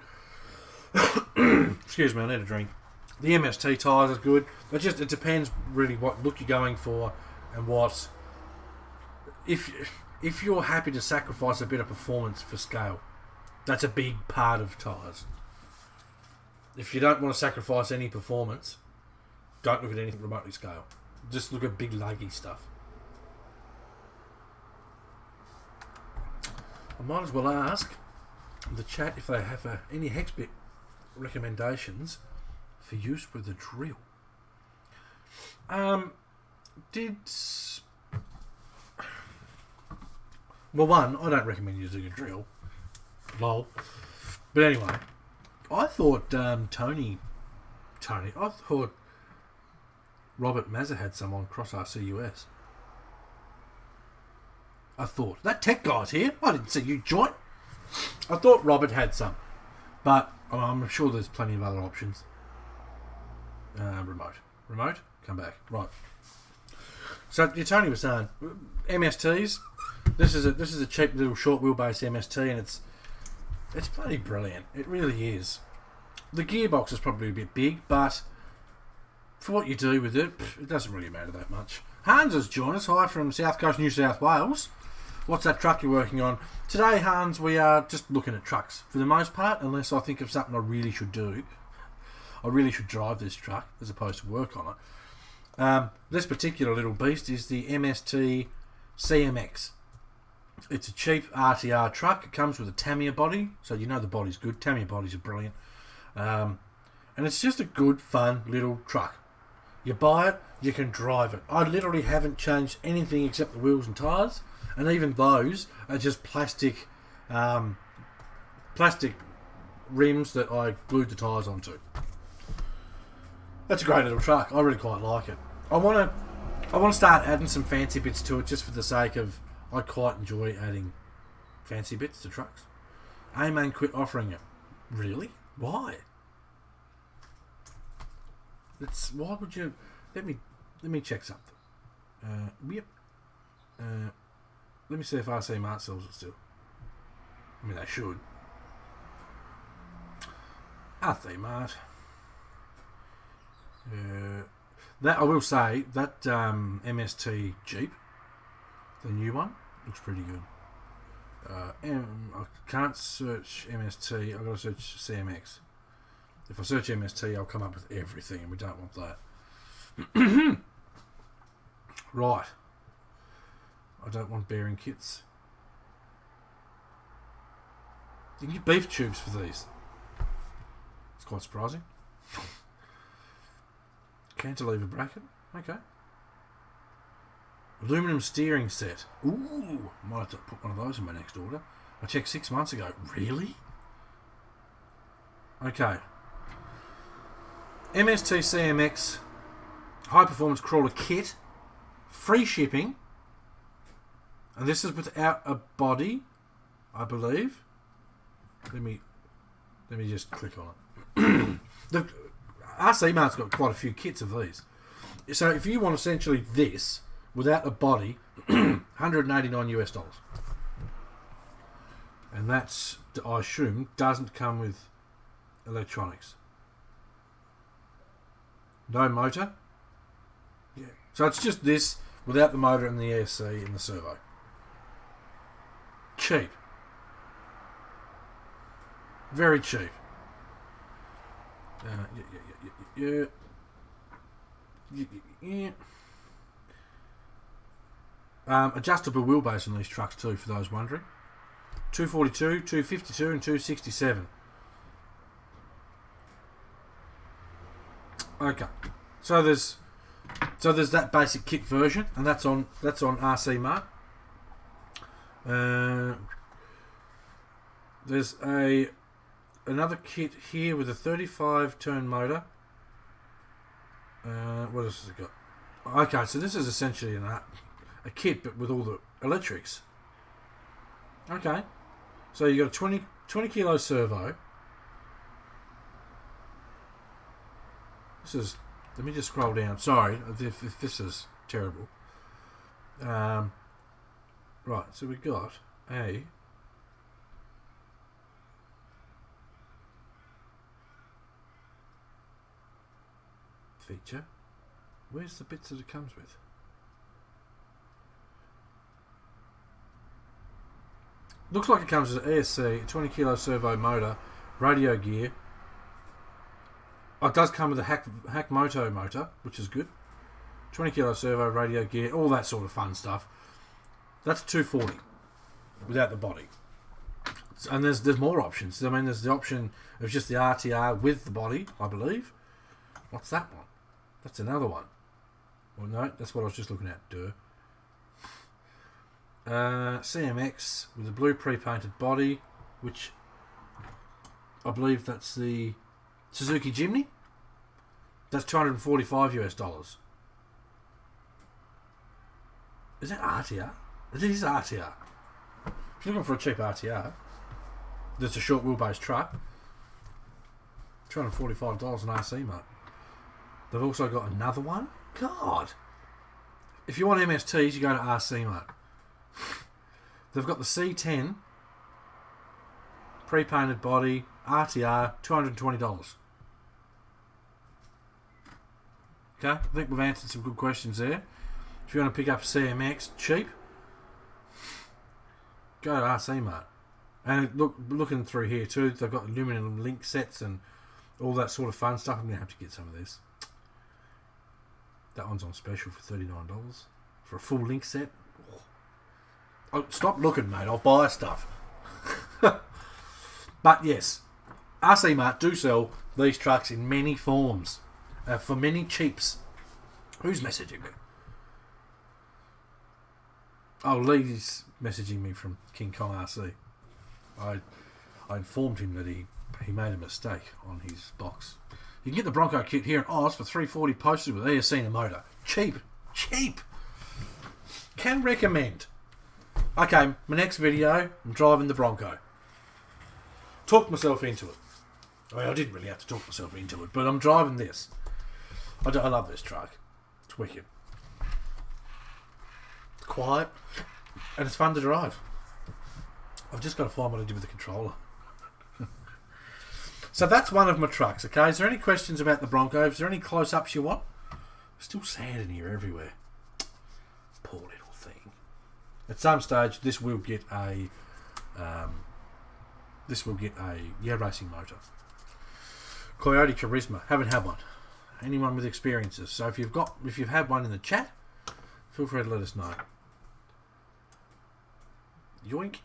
Excuse me, I need a drink. The MST tyres are good. It depends really what look you're going for and what. If you're happy to sacrifice a bit of performance for scale, that's a big part of tyres. If you don't want to sacrifice any performance, don't look at anything remotely scale. Just look at big luggy stuff. I might as well ask the chat if they have any hex bit recommendations for use with a drill. Well, one, I don't recommend using a drill. Lol. But anyway, I thought I thought Robert Mazza had some on Cross RCUS. I thought. That tech guy's here. I didn't see you join. I thought Robert had some. But I'm sure there's plenty of other options. Remote? Come back. Right. So Tony was saying, MSTs. This is a cheap little short wheelbase MST, and it's bloody brilliant. It really is. The gearbox is probably a bit big, but for what you do with it, it doesn't really matter that much. Hans has joined us. Hi from South Coast, New South Wales. What's that truck you're working on? Today, Hans, we are just looking at trucks for the most part, unless I think of something I really should do. I really should drive this truck as opposed to work on it. This particular little beast is the MST CMX. It's a cheap RTR truck. It comes with a Tamiya body, so you know the body's good. Tamiya bodies are brilliant. And it's just a good, fun little truck. You buy it, you can drive it. I literally haven't changed anything except the wheels and tyres, and even those are just plastic rims that I glued the tyres onto. That's a great little truck. I really quite like it. I want to start adding some fancy bits to it, just for the sake of, I quite enjoy adding fancy bits to trucks. A-Main quit offering it. Really? Why? Why would you? Let me check something. Yep. Let me see if RC Mart sells it still. I mean, they should. RC Mart. That I will say, that MST Jeep, the new one, looks pretty good. I can't search MST. I've got to search CMX. If I search MST, I'll come up with everything, and we don't want that. Right. I don't want bearing kits. You can get beef tubes for these. It's quite surprising. Cantilever bracket. Okay. Aluminum steering set. Ooh. Might have to put one of those in my next order. I checked 6 months ago. Really? Okay. MST CMX high performance crawler kit, free shipping, and this is without a body, I believe. Let me just click on it. The RC Mart's got quite a few kits of these. So if you want essentially this without a body, $189 US. And that's, I assume, doesn't come with electronics. No motor. Yeah. So it's just this without the motor and the ESC and the servo. Cheap. Very cheap. Yeah. Adjustable wheelbase on these trucks too, for those wondering. 242, 252 and 267. Okay, so there's that basic kit version, and that's on RC Mart. There's another kit here with a 35 turn motor. What else has it got? Okay, so this is essentially a kit, but with all the electrics. Okay, so you got a 20 kilo servo. This is. Let me just scroll down. Sorry if this is terrible. Right, so we got a feature. Where's the bits that it comes with? Looks like it comes with an ESC, 20 kilo servo motor, radio gear. Oh, it does come with a Hack Moto motor, which is good. 20 kilo servo, radio gear, all that sort of fun stuff. That's $240 without the body. And there's more options. I mean, there's the option of just the RTR with the body, I believe. What's that one? That's another one. Well, no, that's what I was just looking at. Duh. CMX with a blue pre-painted body, which I believe that's the Suzuki Jimny. That's $245 US. Is that RTR? It is RTR. If you're looking for a cheap RTR, that's a short wheelbase truck. $245 on RC Mart. They've also got another one. God, if you want MSTs, you go to RC Mart. They've got the C10 pre-painted body RTR, $220. Okay, I think we've answered some good questions there. If you want to pick up a CMX cheap, go to RC Mart. And looking through here too, they've got aluminum link sets and all that sort of fun stuff. I'm going to have to get some of this. That one's on special for $39 for a full link set. Oh, stop looking, mate. I'll buy stuff. But yes, RC Mart do sell these trucks in many forms for many cheaps. Who's messaging me? Oh, Lee's messaging me from King Kong RC. I informed him that he made a mistake on his box. You can get the Bronco kit here in Oz for $340 posted with ESC and a motor. Cheap. Can recommend. Okay, my next video, I'm driving the Bronco. Talked myself into it. I mean, I didn't really have to talk myself into it, but I'm driving this. I love this truck. It's wicked. It's quiet, and it's fun to drive. I've just got to find what I do with the controller. So that's one of my trucks, okay? Is there any questions about the Bronco? Is there any close-ups you want? There's still sand in here everywhere. Poor little thing. At some stage, this will get a racing motor. Coyote Charisma. Haven't had one. Anyone with experiences. So if you've had one in the chat, feel free to let us know. Yoink.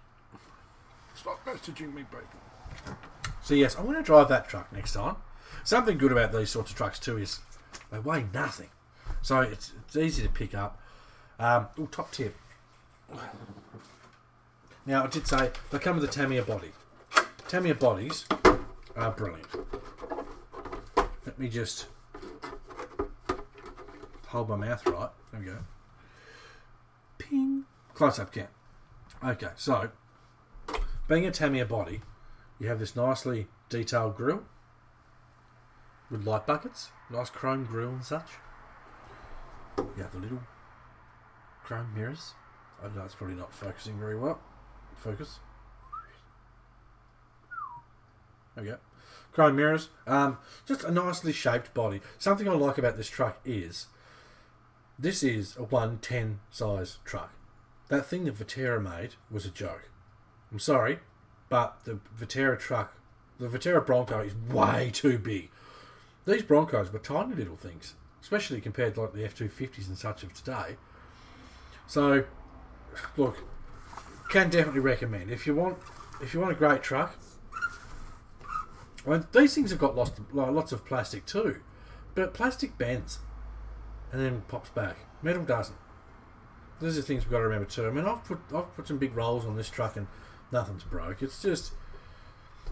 Stop messaging me, people. So yes, I'm going to drive that truck next time. Something good about these sorts of trucks too is they weigh nothing. So it's easy to pick up. Top tip. Now I did say they come with a Tamiya body. Tamiya bodies are brilliant. Let me just hold my mouth right. There we go. Ping. Close up cam. Okay, so being a Tamiya body, you have this nicely detailed grille with light buckets, nice chrome grille and such. You have the little chrome mirrors. I know it's probably not focusing very well. Focus. There we go. Chrome mirrors. Just a nicely shaped body. Something I like about this truck is this is a 110 size truck. That thing that Viterra made was a joke. I'm sorry, but the Viterra truck, the Viterra Bronco is way too big. These Broncos were tiny little things, especially compared to like the F250s and such of today. So, look, can definitely recommend if you want a great truck. I mean, these things have got lots of plastic too, but plastic bends and then pops back. Metal doesn't. These are things we've got to remember too. I mean, I've put some big rolls on this truck and nothing's broke. It's just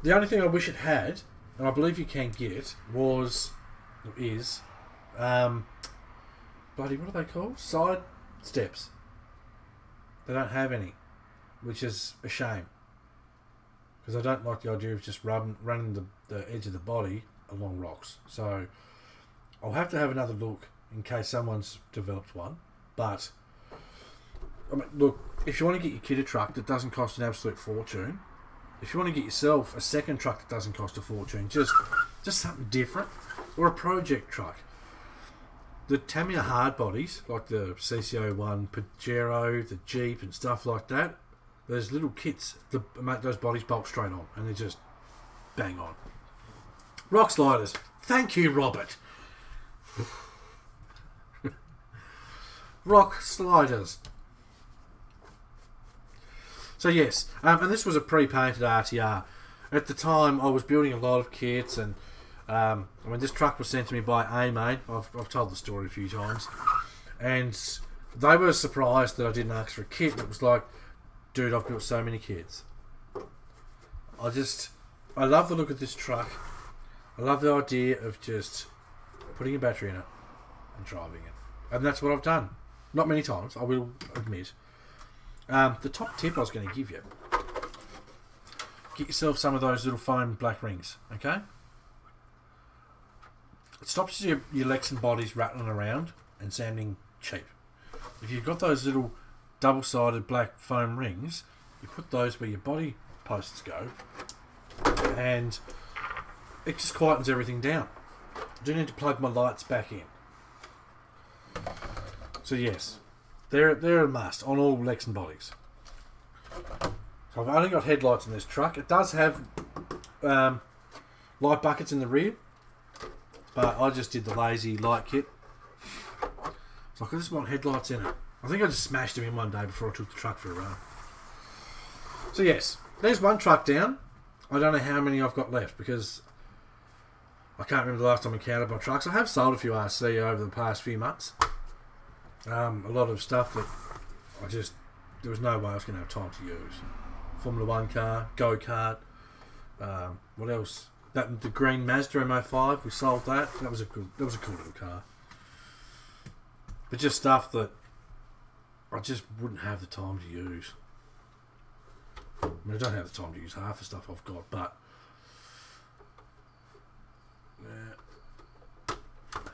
the only thing I wish it had, and I believe you can get, is bloody, what are they called? Side steps. They don't have any, which is a shame. Because I don't like the idea of just running the edge of the body along rocks. So I'll have to have another look in case someone's developed one. But I mean, look, if you want to get your kid a truck that doesn't cost an absolute fortune, if you want to get yourself a second truck that doesn't cost a fortune, just something different, or a project truck. The Tamiya hard bodies, like the CC01 Pajero, the Jeep and stuff like that, there's little kits that make those bodies bolt straight on, and they're just bang on. Rock sliders. Thank you, Robert. Rock sliders. So yes, and this was a pre-painted RTR. At the time, I was building a lot of kits, and when this truck was sent to me by A-Main, I've told the story a few times, and they were surprised that I didn't ask for a kit. It was like, dude, I've built so many kits. I love the look of this truck. I love the idea of just putting a battery in it and driving it. And that's what I've done. Not many times, I will admit. The top tip I was going to give you. Get yourself some of those little foam black rings, okay? It stops your Lexan bodies rattling around and sounding cheap. If you've got those little double-sided black foam rings, you put those where your body posts go, and it just quietens everything down. I do need to plug my lights back in. So yes, they're a must on all Lexan bodies. So I've only got headlights in this truck. It does have light buckets in the rear, but I just did the lazy light kit. So I just want headlights in it. I think I just smashed them in one day before I took the truck for a run. So yes, there's one truck down. I don't know how many I've got left because I can't remember the last time I counted my trucks. I have sold a few RC over the past few months. A lot of stuff that there was no way I was going to have time to use. Formula 1 car, go-kart, what else? The green Mazda MO5, we sold that. That was a cool little car. But just stuff that I just wouldn't have the time to use. I mean, I don't have the time to use half the stuff I've got, but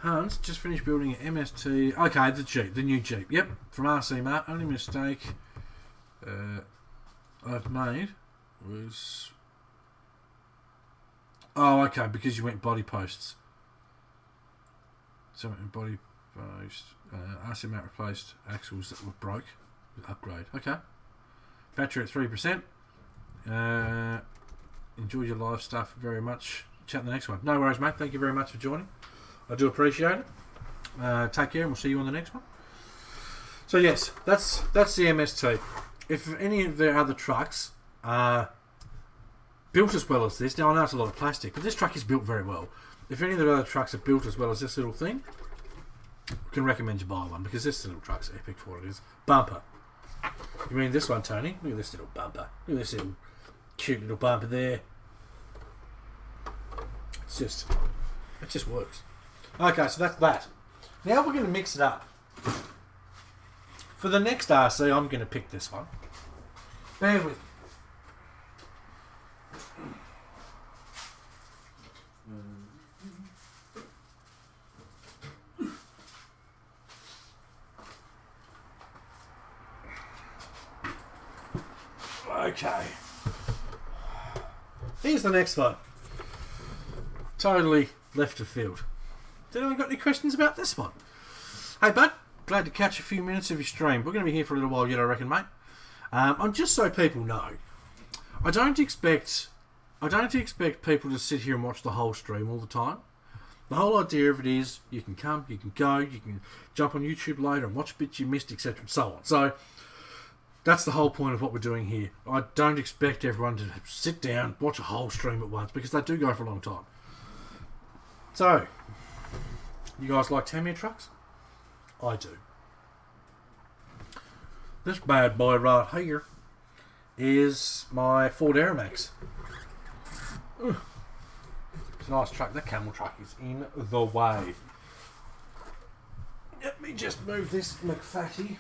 Hans just finished building an MST. Okay, the new Jeep. Yep, from RC Mart. Only mistake I've made was okay, because you went body posts. So body post. RC Mart replaced axles that were broke with upgrade. Okay. Battery at 3%. Enjoy your live stuff very much. Chat in the next one. No worries, mate. Thank you very much for joining. I do appreciate it. Take care, and we'll see you on the next one. So yes, that's the MST. If any of the other trucks are built as well as this, now I know it's a lot of plastic, but this truck is built very well. If any of the other trucks are built as well as this little thing, I can recommend you buy one because this little truck's epic for what it is. Bumper. You mean this one, Tony? Look at this little bumper. Look at this little cute little bumper there. It just works. Okay, so that's that. Now we're going to mix it up. For the next RC, I'm going to pick this one. Bear with me. Okay. Here's the next one. Totally left of field. Did anyone got any questions about this one? Hey, bud. Glad to catch a few minutes of your stream. We're going to be here for a little while yet, I reckon, mate. And just so people know, I don't expect people to sit here and watch the whole stream all the time. The whole idea of it is you can come, you can go, you can jump on YouTube later and watch bits you missed, etc. and so on. So that's the whole point of what we're doing here. I don't expect everyone to sit down, watch a whole stream at once, because they do go for a long time. So, you guys like Tamiya trucks? I do. This bad boy right here is my Ford Aeromax. It's a nice truck. That camel truck is in the way. Let me just move this McFatty.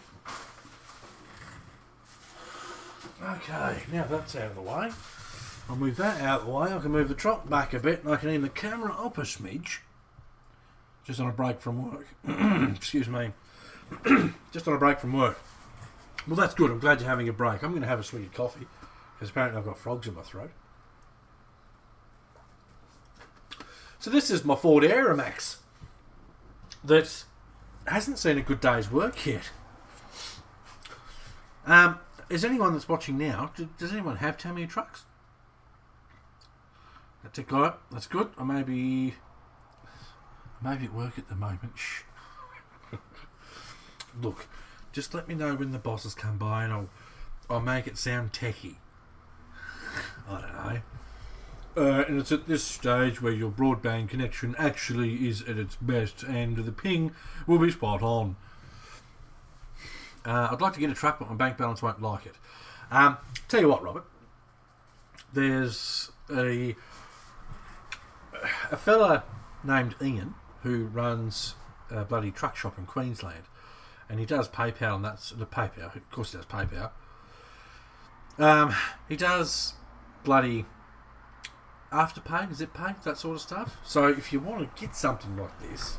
Okay, now that's out of the way. I'll move that out of the way. I can move the truck back a bit and I can aim the camera up a smidge. Just on a break from work. Excuse me. Just on a break from work. Well, that's good. I'm glad you're having a break. I'm going to have a swig of coffee because apparently I've got frogs in my throat. So this is my Ford Aeromax that hasn't seen a good day's work yet. Is anyone that's watching now, does anyone have Tamiya trucks? That's it, got it. That's good. I may be at work at the moment. Shh. Look, just let me know when the bosses come by and I'll make it sound techie. I don't know. And it's at this stage where your broadband connection actually is at its best and the ping will be spot on. I'd like to get a truck, but my bank balance won't like it. Tell you what, Robert. There's a fella named Ian who runs a bloody truck shop in Queensland, and he does PayPal, and that's the PayPal. Of course, he does PayPal. He does bloody Afterpay, Zip Pay, that sort of stuff. So if you want to get something like this,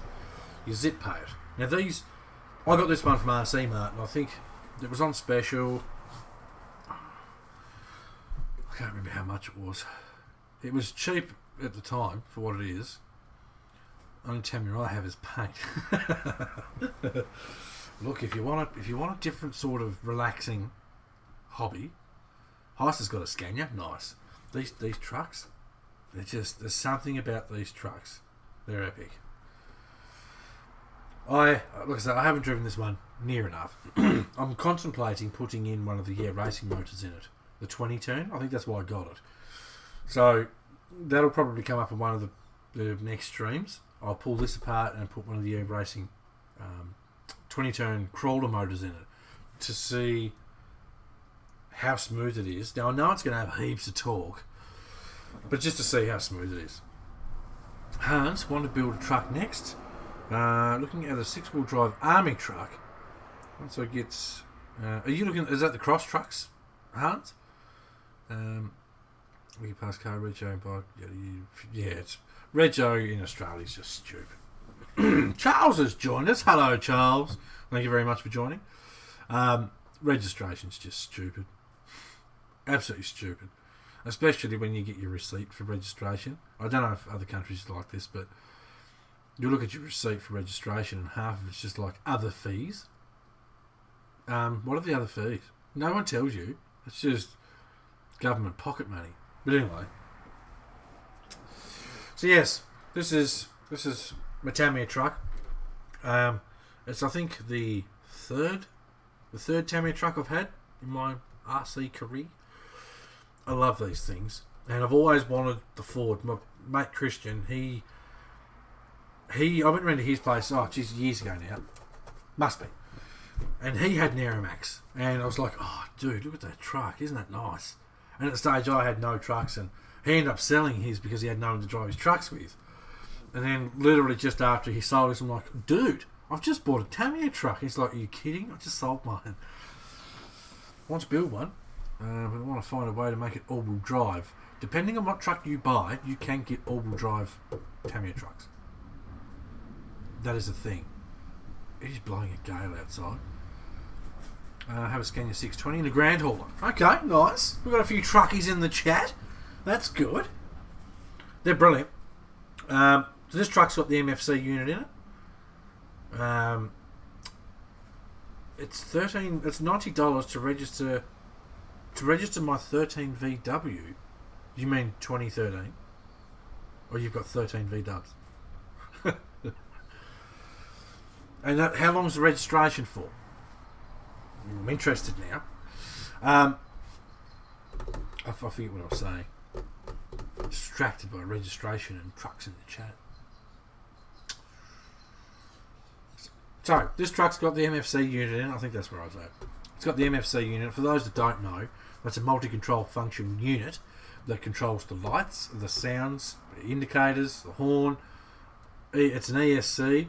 you Zip Pay it. Now these, I got this one from RC Mart, and I think it was on special. I can't remember how much it was. It was cheap at the time for what it is. Only Tamiya I have is paint. Look, if you want a different sort of relaxing hobby, Heist has got a Scania. Nice. These trucks, there's something about these trucks. They're epic. Like I said, I haven't driven this one near enough. I'm contemplating putting in one of the racing motors in it, the 20 turn. I think that's why I got it. So that'll probably come up in one of the next streams. I'll pull this apart and put one of the racing 20 turn crawler motors in it to see how smooth it is. Now I know it's going to have heaps of torque, but just to see how smooth it is. Hans wanted to build a truck next. Looking at a 6-wheel drive army truck. Once I get, are you looking? Is that the cross trucks, Hans? We can pass car Rego and bike. Yeah, it's Rego in Australia is just stupid. Charles has joined us. Hello, Charles. Thank you very much for joining. Registration's just stupid. Absolutely stupid. Especially when you get your receipt for registration. I don't know if other countries are like this, but you look at your receipt for registration and half of it's just like other fees. What are the other fees? No one tells you. It's just government pocket money. But anyway. So yes, this is my Tamiya truck. It's I think the third Tamiya truck I've had in my RC career. I love these things, and I've always wanted the Ford. My mate Christian, I went round to his place. Oh, geez, years ago now, must be. And he had an Aeromax, and I was like, "Oh, dude, look at that truck! Isn't that nice?" And at the stage, I had no trucks, and he ended up selling his because he had no one to drive his trucks with. And then, literally just after he sold us, I'm like, "Dude, I've just bought a Tamiya truck." He's like, "Are you kidding? I just sold mine." I want to build one. But I want to find a way to make it all-wheel drive. Depending on what truck you buy, you can get all-wheel drive Tamiya trucks. That is a thing. It is blowing a gale outside. I have a Scania 620 and a Grand Hauler. Okay, nice. We've got a few truckies in the chat. That's good. They're brilliant. So this truck's got the MFC unit in it. It's $90 to register. To register my 13 VW, you mean 2013? Or you've got 13 VWs? And how long's the registration for? I'm interested now. I forget what I was saying. Distracted by registration and trucks in the chat. So, this truck's got the MFC unit in. I think that's where I was at. It's got the MFC unit. For those that don't know, that's a multi-control function unit that controls the lights, the sounds, the indicators, the horn. It's an ESC.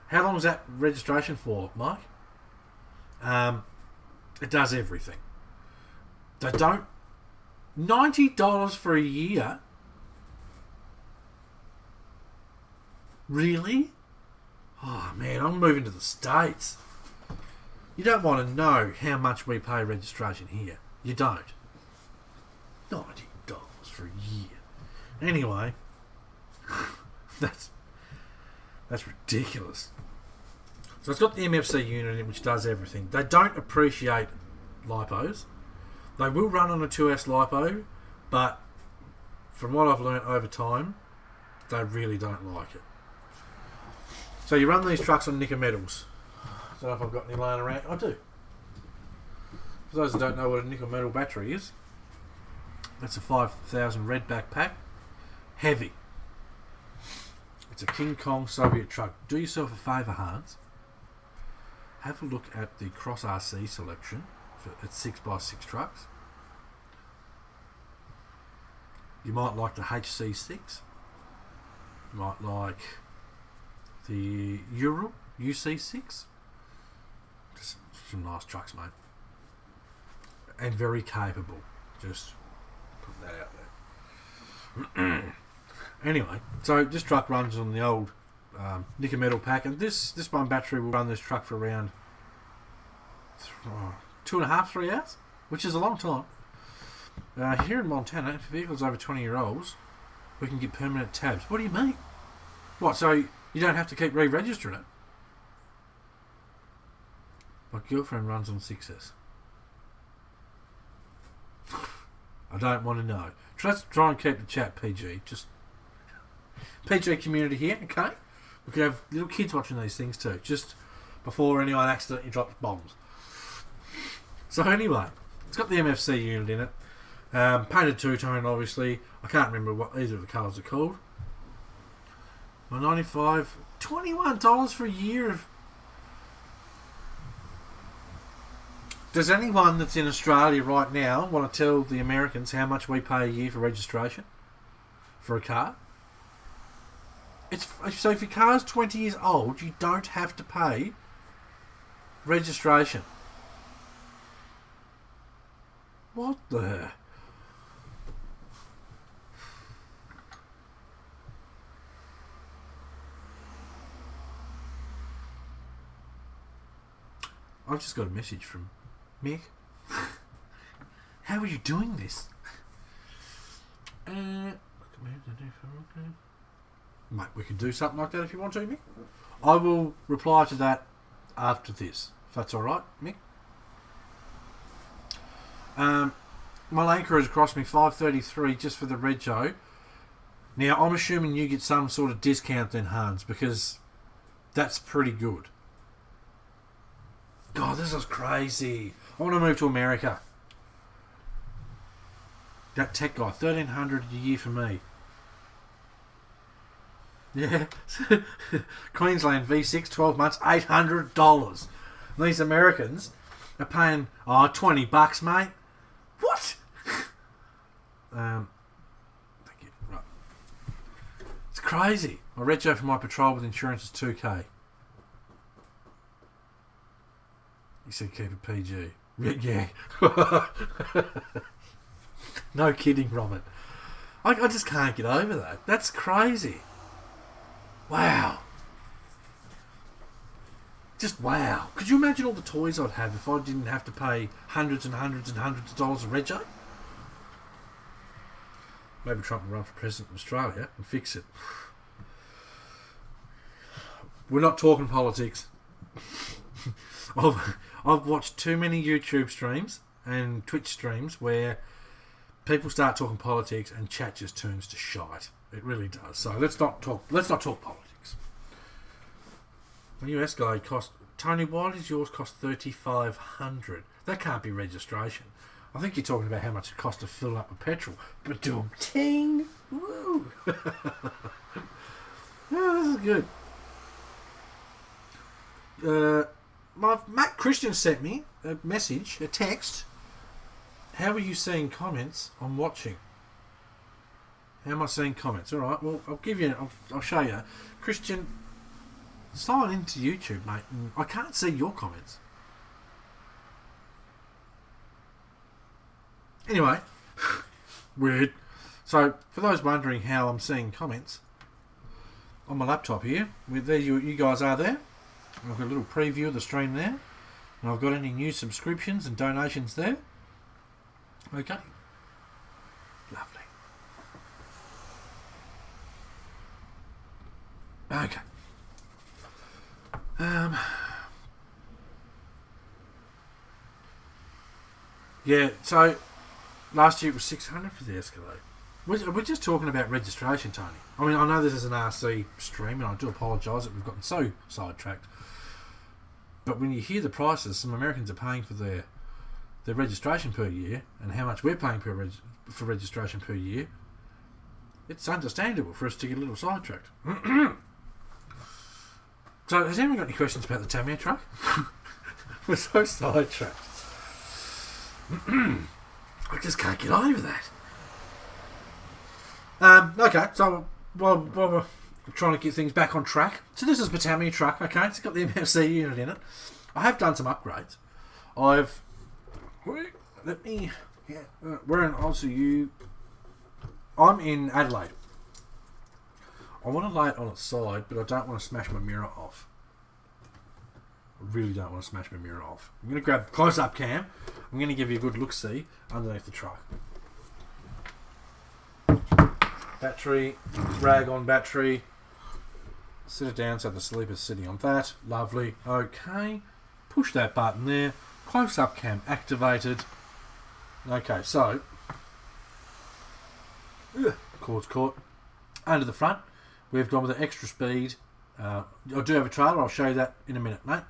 How long is that registration for, Mike? It does everything. They don't... $90 for a year? Really? Oh man, I'm moving to the States. You don't want to know how much we pay registration here. You don't. $90 for a year. Anyway, that's ridiculous. So it's got the MFC unit in it, which does everything. They don't appreciate lipos. They will run on a 2S lipo, but from what I've learnt over time, they really don't like it. So you run these trucks on nickel metals. I don't know if I've got any lying around. I do. For those that don't know what a nickel metal battery is, that's a 5000 redback pack. Heavy. It's a King Kong Soviet truck. Do yourself a favour, Hans. Have a look at the Cross RC selection for its 6x6 trucks. You might like the HC6. You might like the Ural UC6. Just some nice trucks, mate. And very capable. Just putting that out there. Anyway, so this truck runs on the old nickel metal pack, and this one battery will run this truck for around 2.5-3 hours, which is a long time. Here in Montana, for vehicles over 20-year-olds, we can get permanent tabs. What do you mean? What, so you don't have to keep re-registering it? My girlfriend runs on 6S. I don't want to know. Try and keep the chat PG. Just PG community here, okay? We could have little kids watching these things too, just before anyone accidentally drops bombs. So anyway, it's got the MFC unit in it. Painted two-tone, obviously. I can't remember what either of the colours are called. My 95, $21 for a year of... Does anyone that's in Australia right now want to tell the Americans how much we pay a year for registration for a car? So if your car's 20 years old, you don't have to pay registration. What the... I've just got a message from Mick. How are you doing this? Mate, we can do something like that if you want to, Mick. I will reply to that after this, if that's alright, Mick. My Land Cruiser cost me $533 just for the rego. Now, I'm assuming you get some sort of discount then, Hans, because that's pretty good. God, this is crazy. I want to move to America. That tech guy, $1,300 a year for me. Yeah. Queensland V6, 12 months, $800. And these Americans are paying, $20, mate. What? Thank you. Right. It's crazy. My rego for my patrol with insurance is $2,000. He said keep it PG. Yeah. No kidding, Robert. I just can't get over that. That's crazy. Wow. Just wow. Could you imagine all the toys I'd have if I didn't have to pay hundreds and hundreds and hundreds of dollars a rego? Maybe Trump will run for president of Australia and fix it. We're not talking politics. I've watched too many YouTube streams and Twitch streams where people start talking politics and chat just turns to shite. It really does. So let's not talk politics. My US guy cost... Tony, why does yours cost $3,500? That can't be registration. I think you're talking about how much it costs to fill up with petrol. But do ting! Woo! Yeah, this is good. Matt Christian sent me a message, a text. How are you seeing comments on watching? How am I seeing comments? Alright, well, I'll show you. Christian, sign into YouTube, mate. And I can't see your comments. Anyway, weird. So, for those wondering how I'm seeing comments, on my laptop here, there you guys are there. I've got a little preview of the stream there. And I've got any new subscriptions and donations there. Okay. Lovely. Okay. Yeah, so last year it was $600 for the Escalade. We're just talking about registration, Tony. I mean, I know this is an RC stream, and I do apologise that we've gotten so sidetracked. But when you hear the prices some Americans are paying for their registration per year, and how much we're paying for registration per year, it's understandable for us to get a little sidetracked. So, has anyone got any questions about the Tamiya truck? We're so sidetracked. I just can't get over that. Okay, so while we're trying to get things back on track, so this is the Tamiya truck. Okay, it's got the MSC unit in it. I have done some upgrades. We're in Aussie. I'm in Adelaide. I want to lay it on its side, but I don't want to smash my mirror off. I really don't want to smash my mirror off. I'm going to grab close-up cam. I'm going to give you a good look-see underneath the truck. Battery, rag on battery. Sit it down so the sleeper's sitting on that. Lovely. Okay. push that button there. Close-up cam activated. Okay, so cord's caught. Under the front, we've gone with an extra speed. I do have a trailer. I'll show you that in a minute, mate.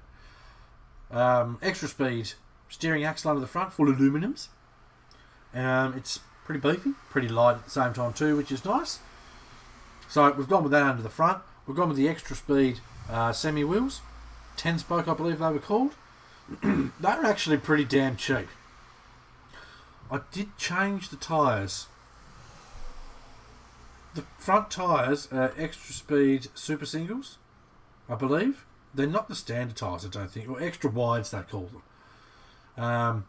Extra speed steering axle under the front, full aluminiums. It's pretty beefy, pretty light at the same time too, which is nice. So we've gone with that under the front. We've gone with the extra speed semi wheels, 10 spoke I believe they were called. They're actually pretty damn cheap. I did change the tyres. The front tyres are extra speed super singles, I believe. They're not the standard tyres, I don't think, or extra wides they call them.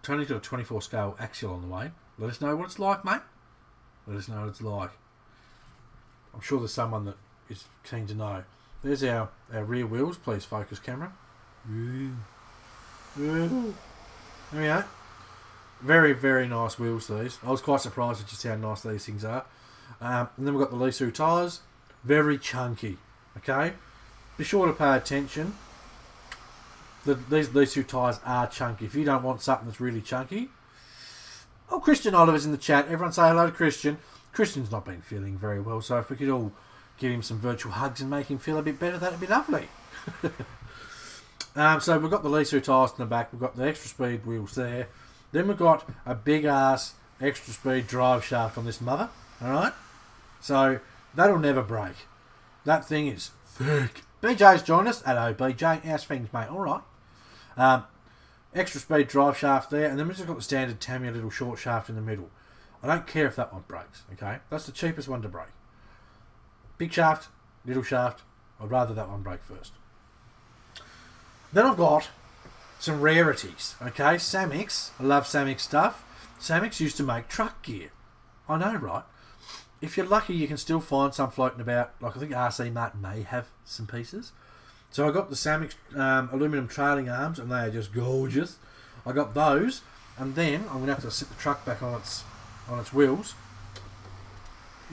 Tony got a 24 scale axial on the way. Let us know what it's like, mate. Let us know what it's like. I'm sure there's someone that is keen to know. There's our rear wheels. Please focus, camera. There we go. Very, very nice wheels, these. I was quite surprised at just how nice these things are. And then we've got the Lisu tyres. Very chunky. Okay? Be sure to pay attention. These Lisu tyres are chunky. If you don't want something that's really chunky... Oh, Christian Oliver's in the chat. Everyone say hello to Christian. Christian's not been feeling very well, so if we could all give him some virtual hugs and make him feel a bit better, that'd be lovely. So we've got the Lisu tyres in the back. We've got the extra speed wheels there. Then we've got a big ass extra speed drive shaft on this mother. Alright? So that'll never break. That thing is thick. BJ's joined us. Hello BJ. How's things, mate? Alright. Extra speed drive shaft there. And then we've just got the standard Tamiya little short shaft in the middle. I don't care if that one breaks. Okay? That's the cheapest one to break. Big shaft, little shaft. I'd rather that one break first. Then I've got some rarities, okay? Samix, I love Samix stuff. Samix used to make truck gear. I know, right? If you're lucky, you can still find some floating about. Like, I think RC Mart may have some pieces. So I got the Samix aluminium trailing arms, and they are just gorgeous. I got those, and then I'm going to have to sit the truck back on its wheels.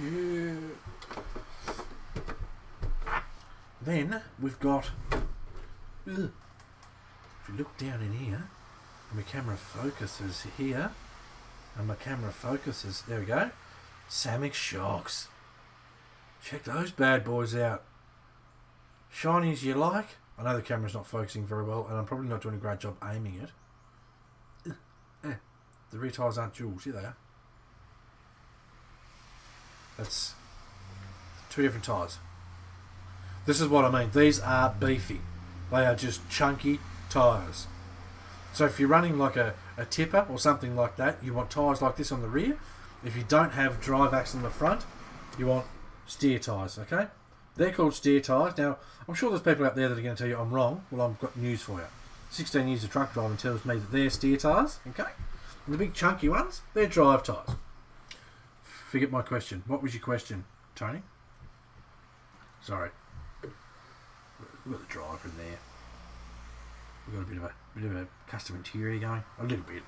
Yeah. Then we've got... If you look down in here, and my camera focuses here, and my camera focuses, there we go, Samix shocks. Check those bad boys out. Shiny as you like. I know the camera's not focusing very well, and I'm probably not doing a great job aiming it. The rear tyres aren't dual, see they are. That's two different tyres. This is what I mean. These are beefy. They are just chunky tyres. So if you're running like a tipper or something like that, you want tyres like this on the rear. If you don't have drive axle on the front, you want steer tyres, okay? They're called steer tyres. Now, I'm sure there's people out there that are going to tell you I'm wrong. Well, I've got news for you. 16 years of truck driving tells me that they're steer tyres, okay? And the big chunky ones, they're drive tyres. Forget my question. What was your question, Tony? Sorry. We've got the driver in there. We've got a bit of a custom interior going. A little bit.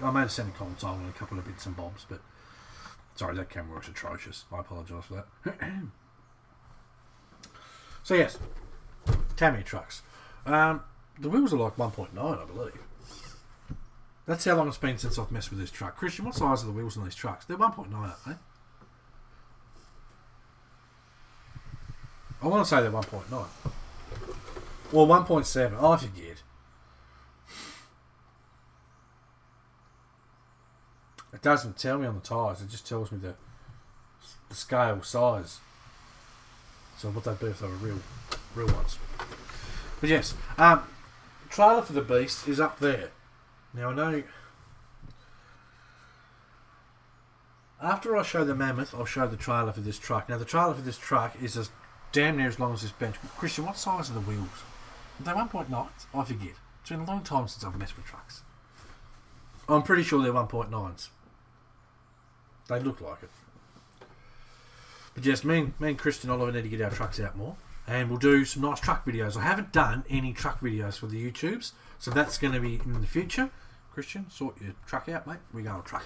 I made a centre console and a couple of bits and bobs, but sorry, that camera works atrocious. I apologise for that. So yes, Tamiya trucks. The wheels are like 1.9, I believe. That's how long it's been since I've messed with this truck. Christian, what size are the wheels on these trucks? They're 1.9, aren't they? I want to say they're 1.9. Or 1.7. I forget. It doesn't tell me on the tyres. It just tells me the scale size. So what they'd be if they were real ones. But yes, trailer for the beast is up there. Now I know. After I show the Mammoth, I'll show the trailer for this truck. Now the trailer for this truck is as damn near as long as this bench. Christian, what size are the wheels? Are they 1.9s? I forget. It's been a long time since I've messed with trucks. I'm pretty sure they're 1.9s. They look like it. But yes, me and Christian Oliver need to get our trucks out more. And we'll do some nice truck videos. I haven't done any truck videos for the YouTubes. So that's going to be in the future. Christian, sort your truck out, mate. We're going to truck.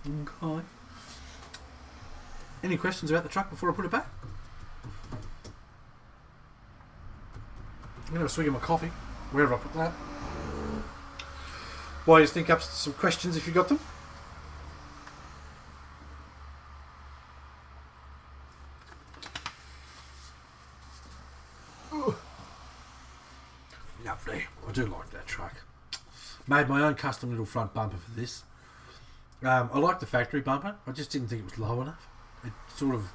Okay. Any questions about the truck before I put it back? I'm going to have a swig of my coffee. wherever I put that. Why do you think up some questions if you got them? Ooh. Lovely. I do like that truck. Made my own custom little front bumper for this. I like the factory bumper. I just didn't think it was low enough. It sort of...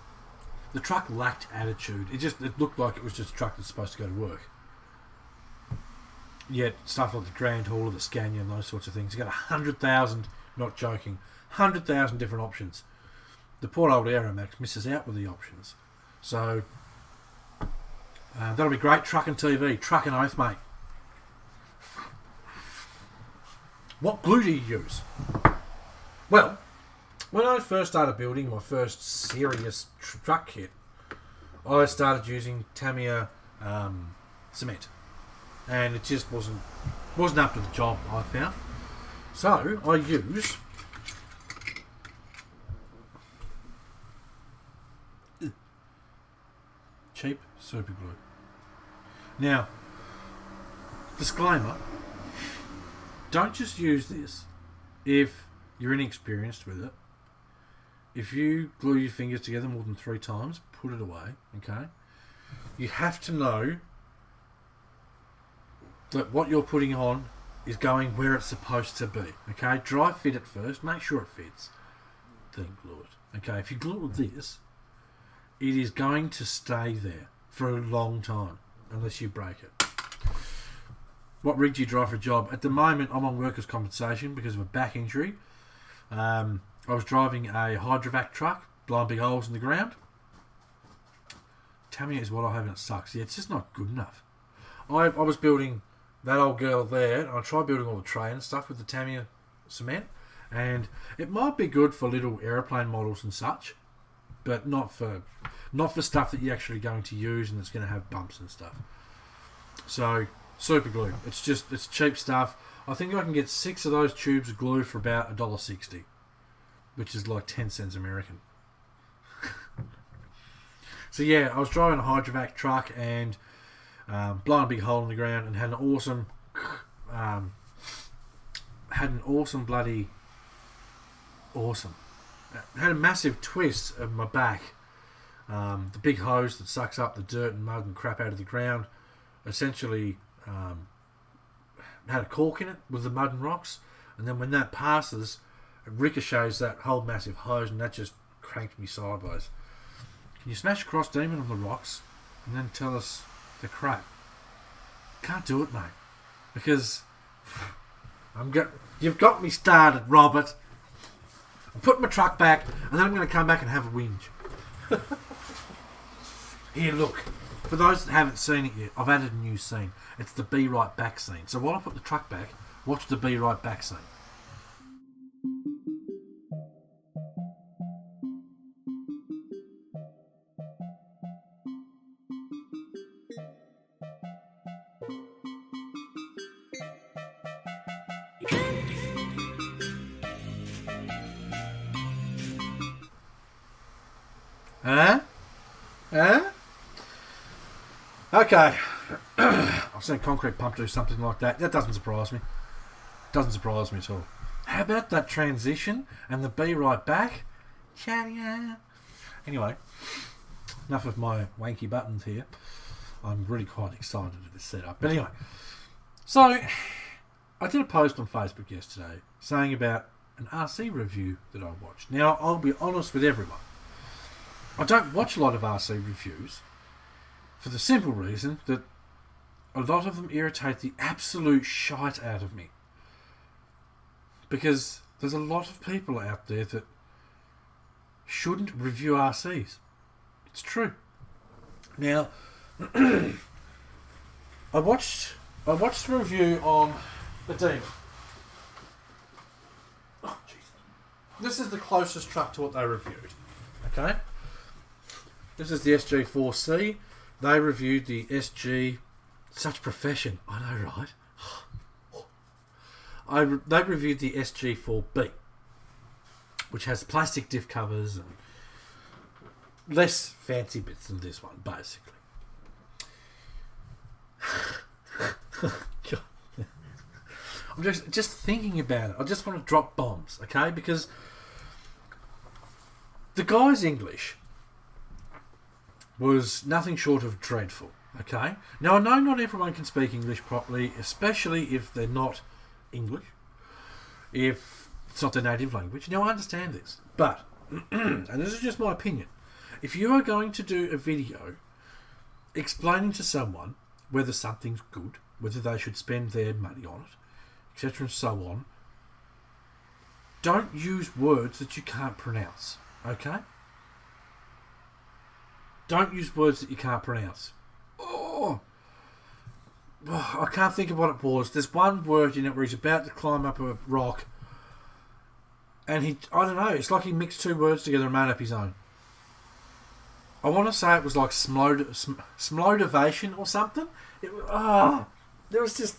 The truck lacked attitude. It looked like it was just a truck that's supposed to go to work. Yet stuff like the Grand Hauler, the Scania and those sorts of things, you got 100,000, not joking, 100,000 different options. The poor old Aeromax misses out with the options. So that'll be great. Truck and TV, truck and oath, mate. What glue do you use? Well, when I first started building my first serious truck kit, I started using Tamiya cement, and it just wasn't up to the job, I found. So I use cheap super glue. Now, disclaimer: don't just use this if you're inexperienced with it. If you glue your fingers together more than 3 times, put it away, okay? You have to know that what you're putting on is going where it's supposed to be, okay? Dry fit it first, make sure it fits, then glue it, okay? If you glue it with this, it is going to stay there for a long time, unless you break it. What rig do you drive for a job? At the moment, I'm on workers' compensation because of a back injury. I was driving a hydrovac truck, blowing big holes in the ground. Tamiya is what I have and it sucks. Yeah, it's just not good enough. I was building that old girl there, and I tried building all the tray and stuff with the Tamiya cement, and it might be good for little aeroplane models and such, but not for stuff that you're actually going to use and it's going to have bumps and stuff. So super glue. It's cheap stuff. I think I can get 6 of those tubes of glue for about $1.60, which is like 10 cents American. So yeah, I was driving a hydrovac truck and blowing a big hole in the ground, and had an awesome. Had a massive twist of my back. The big hose that sucks up the dirt and mud and crap out of the ground essentially had a cork in it with the mud and rocks, and then when that passes, it ricochets that whole massive hose, and that just cranked me sideways. Can you smash a cross demon on the rocks and then tell us the crap? Can't do it, mate, because you've got me started, Robert. I'm putting my truck back, and then I'm going to come back and have a whinge. Here, look. For those that haven't seen it yet, I've added a new scene. It's the Be Right Back scene. So while I put the truck back, watch the Be Right Back scene. Huh? Okay. I've seen concrete pump do something like that. That doesn't surprise me. Doesn't surprise me at all. How about that transition and the Be Right Back? Anyway, enough of my wanky buttons here. I'm really quite excited at this setup. But anyway, so I did a post on Facebook yesterday saying about an RC review that I watched. Now, I'll be honest with everyone. I don't watch a lot of RC reviews for the simple reason that a lot of them irritate the absolute shite out of me. Because there's a lot of people out there that shouldn't review RCs. It's true. Now, I watched a review on the Demon. Oh, jeez. This is the closest truck to what they reviewed. Okay? This is the SG4C. They reviewed the SG... Such profession. I know, right? They reviewed the SG4B, which has plastic diff covers and less fancy bits than this one, basically. I'm just thinking about it. I just want to drop bombs, okay? Because the guy's English was nothing short of dreadful, okay? Now, I know not everyone can speak English properly, especially if they're not English, if it's not their native language. Now, I understand this, but, and this is just my opinion, if you are going to do a video explaining to someone whether something's good, whether they should spend their money on it, etc. and so on, don't use words that you can't pronounce, okay? Don't use words that you can't pronounce. Oh, I can't think of what it was. There's one word in it where he's about to climb up a rock, and I don't know, it's like he mixed two words together and made up his own. I want to say it was like smlotivation or something. There was just...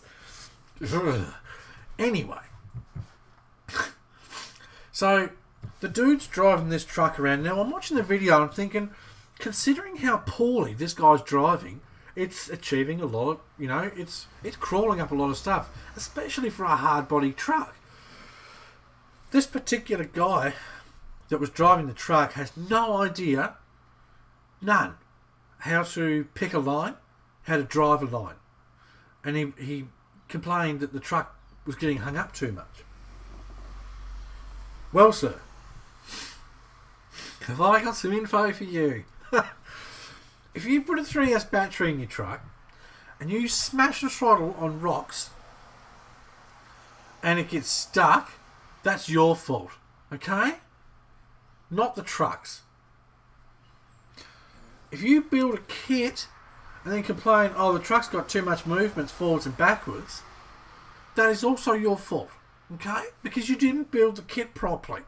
Anyway. So, the dude's driving this truck around. Now, I'm watching the video and I'm thinking, considering how poorly this guy's driving, it's achieving a lot of, it's crawling up a lot of stuff, especially for a hard-body truck. This particular guy that was driving the truck has no idea, none, how to pick a line, how to drive a line. And he complained that the truck was getting hung up too much. Well, sir, have I got some info for you? If you put a 3S battery in your truck and you smash the throttle on rocks and it gets stuck, that's your fault, okay? Not the truck's. If you build a kit and then complain, oh, the truck's got too much movements forwards and backwards, that is also your fault, okay? Because you didn't build the kit properly.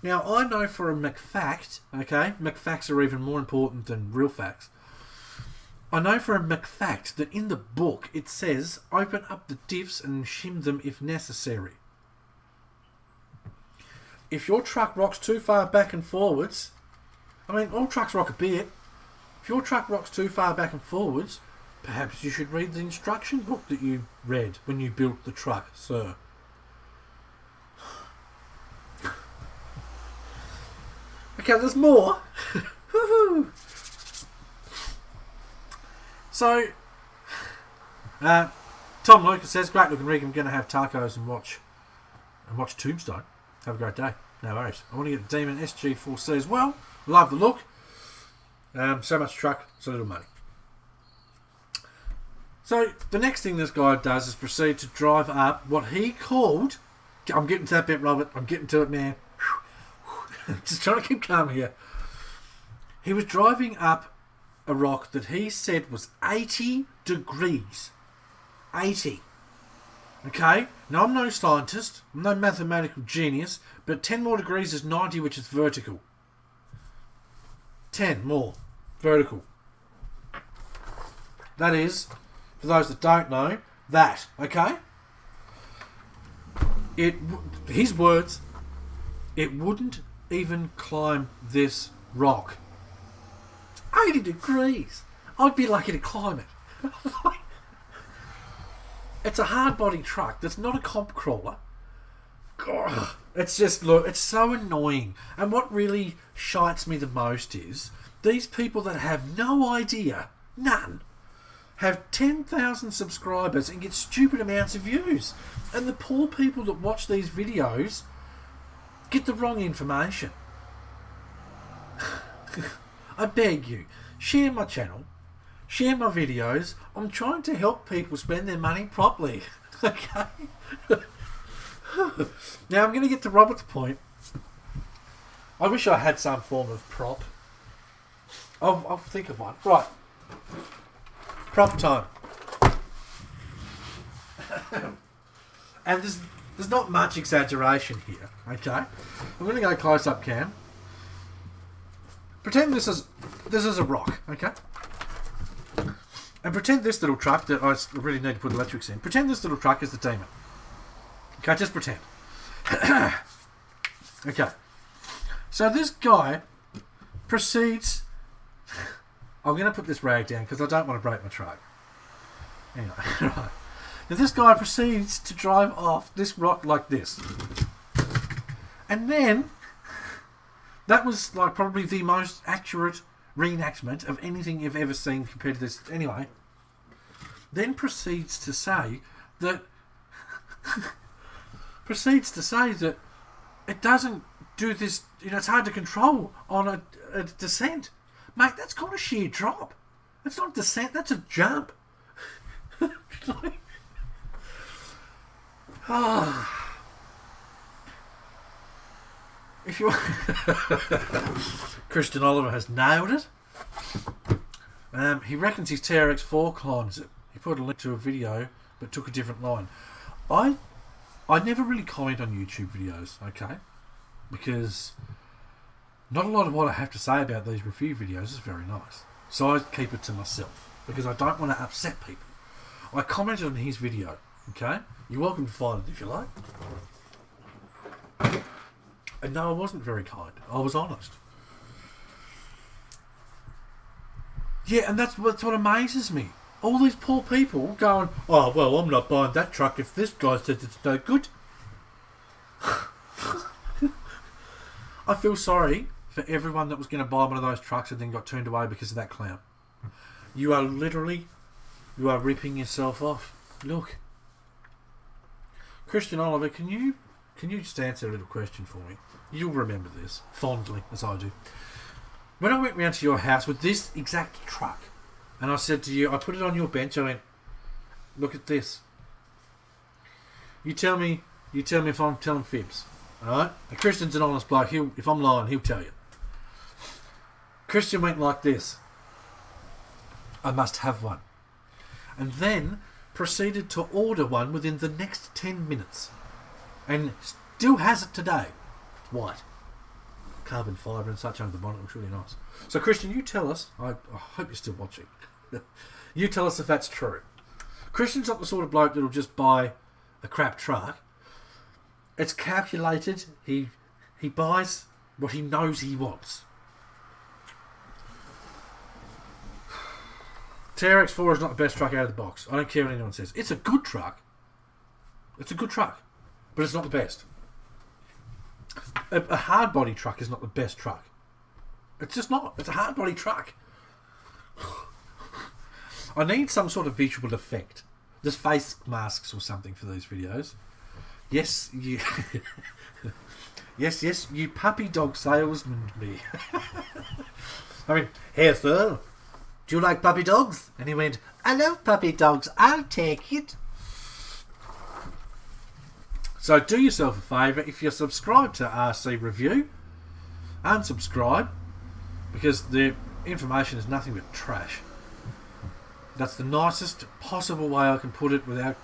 Now, I know for a McFact, okay? McFacts are even more important than real facts. I know for a McFact that in the book it says, open up the diffs and shim them if necessary. If your truck rocks too far back and forwards, I mean, all trucks rock a bit. If your truck rocks too far back and forwards, perhaps you should read the instruction book that you read when you built the truck, sir. Okay, there's more. So, Tom Lucas says, great looking rig, I'm going to have tacos and watch Tombstone. Have a great day. No worries. I want to get a Demon SG4C as well. Love the look. So much truck, so little money. So the next thing this guy does is proceed to drive up what he called... I'm getting to that bit, Robert. I'm getting to it now. Just trying to keep calm here. He was driving up a rock that he said was 80 degrees. 80. Okay? Now, I'm no scientist. I'm no mathematical genius. But 10 more degrees is 90, which is vertical. 10 more. Vertical. That is, for those that don't know, that. Okay? His words, it wouldn't even climb this rock. 80 degrees. I'd be lucky to climb it. It's a hard body truck. That's not a comp crawler. God, it's just, look, it's so annoying. And what really shites me the most is these people that have no idea, none, have 10,000 subscribers and get stupid amounts of views. And the poor people that watch these videos get the wrong information. I beg you, share my channel, share my videos. I'm trying to help people spend their money properly. Okay? Now I'm going to get to Robert's point. I wish I had some form of prop. I'll think of one. Right. Prop time. And there's not much exaggeration here. Okay? I'm going to go close up cam. Pretend this is a rock, okay? And pretend this little truck that I really need to put electrics in. Pretend this little truck is the Demon. Okay, just pretend. Okay. So this guy proceeds... I'm going to put this rag down because I don't want to break my truck. Anyway, right. Now this guy proceeds to drive off this rock like this. And then, that was like probably the most accurate reenactment of anything you've ever seen compared to this. Anyway, then proceeds to say that it doesn't do this, it's hard to control on a descent. Mate, that's called a sheer drop. That's not a descent, that's a jump. If you Christian Oliver has nailed it. He reckons his TRX4 climbs it. He put a link to a video but took a different line. I never really comment on YouTube videos, okay? Because not a lot of what I have to say about these review videos is very nice. So I keep it to myself because I don't want to upset people. I commented on his video, okay? You're welcome to find it if you like. And no, I wasn't very kind. I was honest. Yeah, and that's what amazes me. All these poor people going, oh, well, I'm not buying that truck if this guy says it's no good. I feel sorry for everyone that was going to buy one of those trucks and then got turned away because of that clown. You are ripping yourself off. Look. Christian Oliver, can you just answer a little question for me? You'll remember this, fondly, as I do. When I went round to your house with this exact truck, and I said to you, I put it on your bench, I went, look at this. You tell me if I'm telling fibs. Alright? Christian's an honest bloke. If I'm lying, he'll tell you. Christian went like this. I must have one. And then proceeded to order one within the next 10 minutes. And still has it today. It's white. Carbon fibre and such under the bonnet. Looks really nice. So Christian, you tell us. I hope you're still watching. You tell us if that's true. Christian's not the sort of bloke that'll just buy a crap truck. It's calculated. He buys what he knows he wants. TRX4 is not the best truck out of the box. I don't care what anyone says. It's a good truck. It's a good truck. But it's not the best. A hard body truck is not the best truck. It's just not. It's a hard body truck. I need some sort of visual effect. Just face masks or something for these videos. Yes, you... yes, you puppy dog salesman me. I mean, hey sir, do you like puppy dogs? And he went, I love puppy dogs, I'll take it. So do yourself a favour, if you're subscribed to RC Review, unsubscribe, because the information is nothing but trash. That's the nicest possible way I can put it without...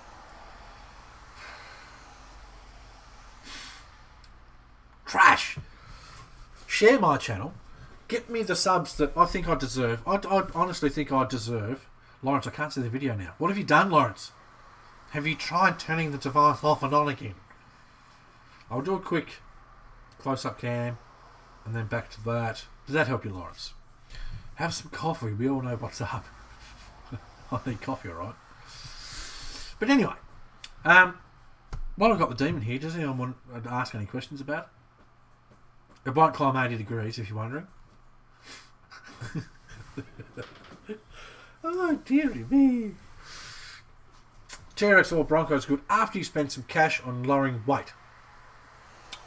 Trash! Share my channel. Get me the subs that I think I deserve. I honestly think I deserve... Lawrence, I can't see the video now. What have you done, Lawrence? Have you tried turning the device off and on again? I'll do a quick close-up cam and then back to that. Does that help you, Lawrence? Have some coffee. We all know what's up. I need coffee, alright? But anyway, while I've got the demon here, does anyone want to ask any questions about it? It won't climb 80 degrees, if you're wondering. Oh, dearie me. TRX4 Bronco is good after you spend some cash on lowering weight.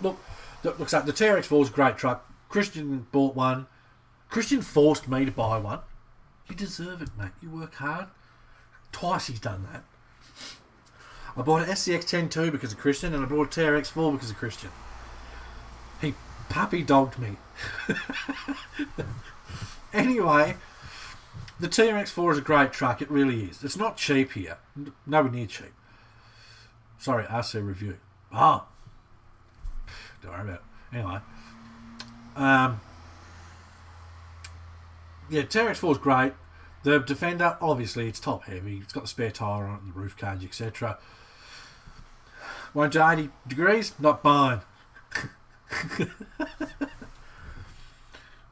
Look, looks like the TRX4 is a great truck. Christian bought one. Christian forced me to buy one. You deserve it, mate. You work hard. Twice he's done that. I bought an SCX-10 too because of Christian, and I bought a TRX4 because of Christian. He puppy dogged me. Anyway, the TRX4 is a great truck. It really is. It's not cheap here. Nowhere near cheap. Sorry, RC Review. Ah. Don't worry about it. Anyway. Yeah, TRX4 is great. The Defender, obviously, it's top heavy. It's got the spare tyre on it and the roof cage, etc. 180 degrees, not buying.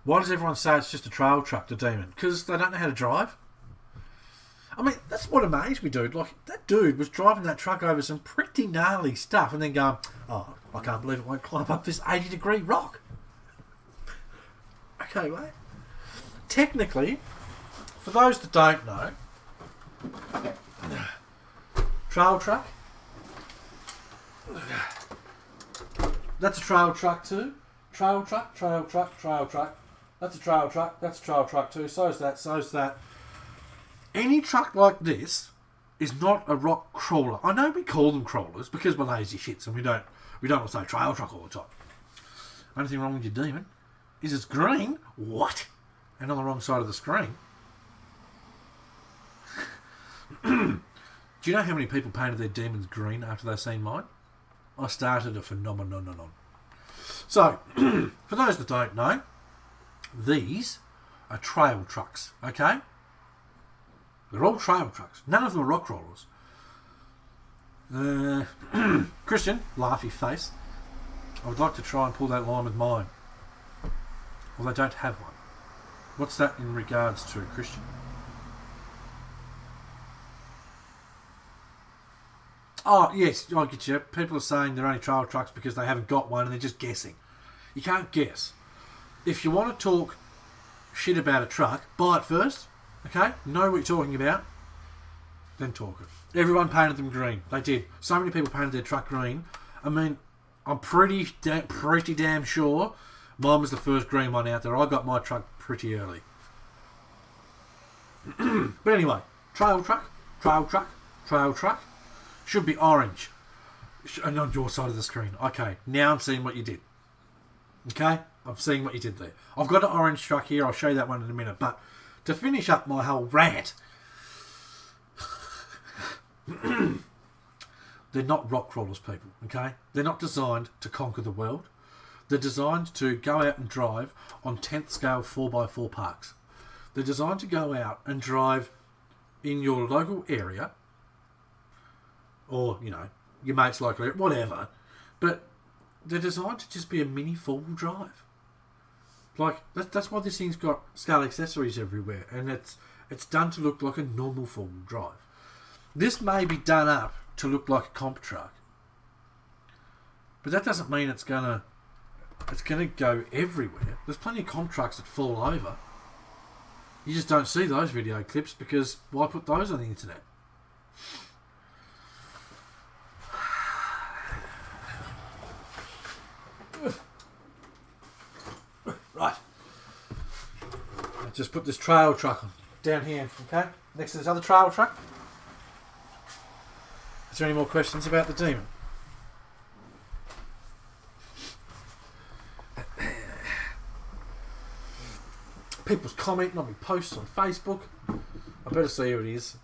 Why does everyone say it's just a trail truck, the Demon? Because they don't know how to drive? I mean, that's what amazed me, dude. Like, that dude was driving that truck over some pretty gnarly stuff and then going, oh, I can't believe it won't climb up this 80-degree rock. Okay, mate. Technically, for those that don't know, trail truck, that's a trail truck too. Trail truck, trail truck, trail truck. That's a trail truck, that's a trail truck too. So's that, so's that. Any truck like this is not a rock crawler. I know we call them crawlers because we're lazy shits and we don't want to say trail truck all the time. Only thing wrong with your Demon is it's green. What? And on the wrong side of the screen. Do you know how many people painted their Demons green after they've seen mine? I started a phenomenon. So, for those that don't know, these are trail trucks, okay? They're all trail trucks. None of them are rock crawlers. Christian, laughy face. I would like to try and pull that line with mine. Well, they don't have one. What's that in regards to, Christian? Oh, yes, I get you. People are saying they're only trail trucks because they haven't got one and they're just guessing. You can't guess. If you want to talk shit about a truck, buy it first. Okay? Know what you're talking about. Then talk it. Everyone painted them green. They did. So many people painted their truck green. I mean, I'm pretty damn sure mine was the first green one out there. I got my truck pretty early. But anyway, trail truck, trail truck, trail truck. Should be orange. And on your side of the screen. Okay, now I'm seeing what you did. Okay? I'm seeing what you did there. I've got an orange truck here. I'll show you that one in a minute. But to finish up my whole rant, they're not rock crawlers, people. Okay? They're not designed to conquer the world. They're designed to go out and drive on 10th scale 4x4 parks. They're designed to go out and drive in your local area or, you know, your mate's local area, whatever. But they're designed to just be a mini four-wheel drive. Like, that's why this thing's got scale accessories everywhere. And it's done to look like a normal four-wheel drive. This may be done up to look like a comp truck. But that doesn't mean it's gonna go everywhere. There's plenty of comp trucks that fall over. You just don't see those video clips because why put those on the internet? Right. Let's just put this trail truck on down here, okay? Next to this other trail truck. Is there any more questions about the Demon? People's commenting on my posts on Facebook. I better see who it is.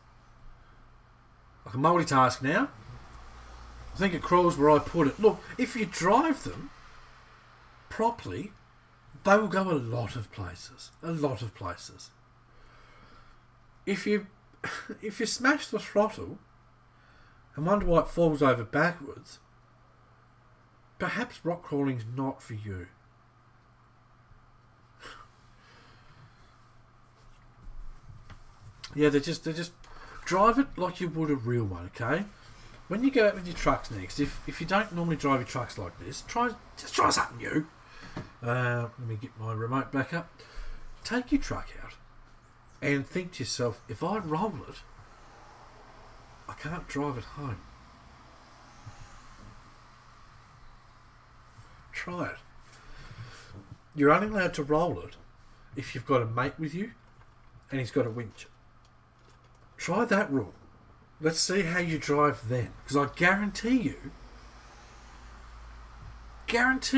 I can multitask now. I think it crawls where I put it. Look, if you drive them properly, they will go a lot of places. A lot of places. If you smash the throttle and wonder why it falls over backwards, perhaps rock crawling's not for you. Yeah, they just drive it like you would a real one, okay? When you go out with your trucks next, if you don't normally drive your trucks like this, try something new. Let me get my remote back up. Take your truck out and think to yourself, if I roll it, I can't drive it home. Try it. You're only allowed to roll it if you've got a mate with you and he's got a winch. Try that rule. Let's see how you drive then. Because I guarantee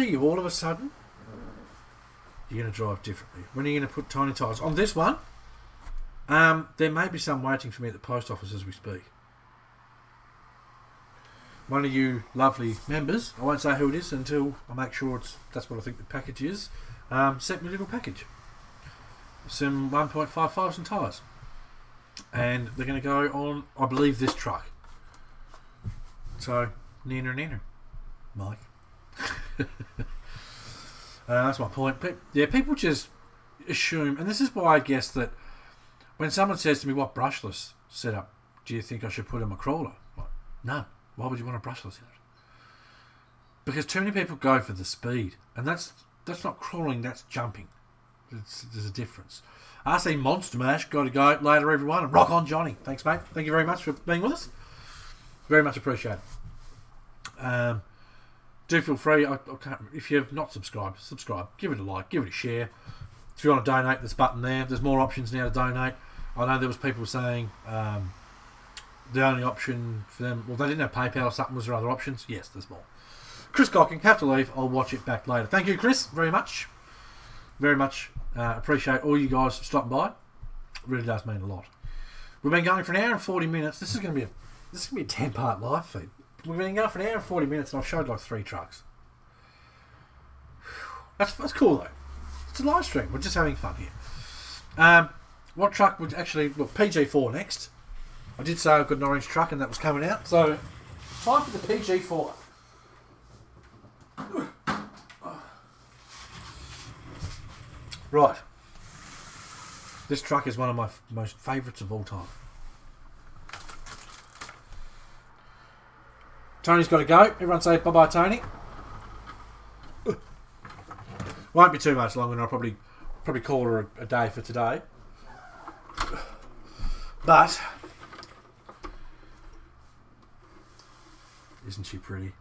you all of a sudden, you're going to drive differently. When are you going to put tiny tyres? On this one, there may be some waiting for me at the post office as we speak. One of you lovely members, I won't say who it is until I make sure that's what I think the package is, sent me a little package. Some 1.55s and tyres. And they're going to go on, I believe, this truck. So, neener, Mike. That's my point. People just assume, and this is why I guess that when someone says to me, what brushless setup do you think I should put in my crawler? Like, none. Why would you want a brushless in it? Because too many people go for the speed, and that's not crawling, that's jumping. There's a difference. RC Monster Mash, got to go later, everyone, and rock on, Johnny. Thanks, mate. Thank you very much for being with us. Very much appreciated. Do feel free. I can't, if you've not subscribed, subscribe. Give it a like. Give it a share. If you want to donate, there's a button there. There's more options now to donate. I know there was people saying the only option for them, well, they didn't have PayPal or something. Was there other options? Yes, there's more. Chris Cocking, have to leave. I'll watch it back later. Thank you, Chris, very much. Very much appreciate all you guys stopping by. It really does mean a lot. We've been going for an hour and 40 minutes. This is going to be a 10-part live feed. We've been going for an hour and 40 minutes, and I've showed like 3 trucks. That's cool though. It's a live stream. We're just having fun here. What truck would actually look? PG4 next. I did say I've got an orange truck, and that was coming out. So time for the PG4. Right. This truck is one of my most favourites of all time. Tony's got to go. Everyone say bye-bye, Tony. Won't be too much longer, and I'll probably call her a day for today. But isn't she pretty?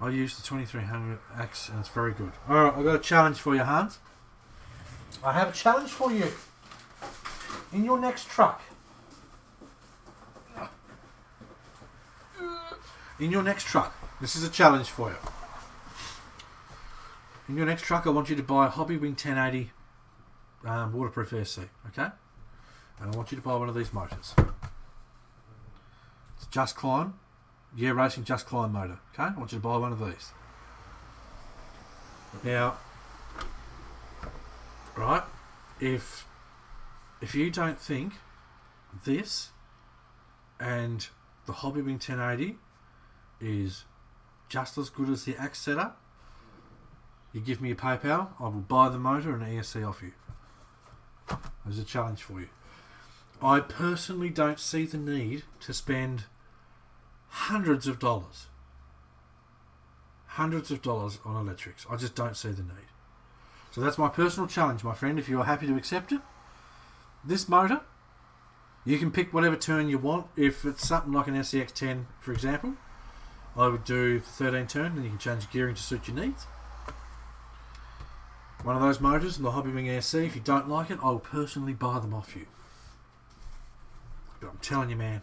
I used the 2300X and it's very good. Alright, I've got a challenge for you, Hans. I have a challenge for you. In your next truck. In your next truck. This is a challenge for you. In your next truck, I want you to buy a Hobby Wing 1080 waterproof AC. Okay? And I want you to buy one of these motors. It's Just Climb. Yeah, Racing Just Climb motor. Okay, I want you to buy one of these. Now, right, if you don't think this and the Hobby Wing 1080 is just as good as the Axe setup, you give me a PayPal, I will buy the motor and ESC off you. There's a challenge for you. I personally don't see the need to spend hundreds of dollars on electrics. I just don't see the need. So that's my personal challenge, my friend. If you are happy to accept it, this motor, you can pick whatever turn you want. If it's something like an SCX 10, for example, I would do the 13 turn, and you can change the gearing to suit your needs. One of those motors and the Hobby Wing ESC. If you don't like it, I will personally buy them off you. But I'm telling you, man,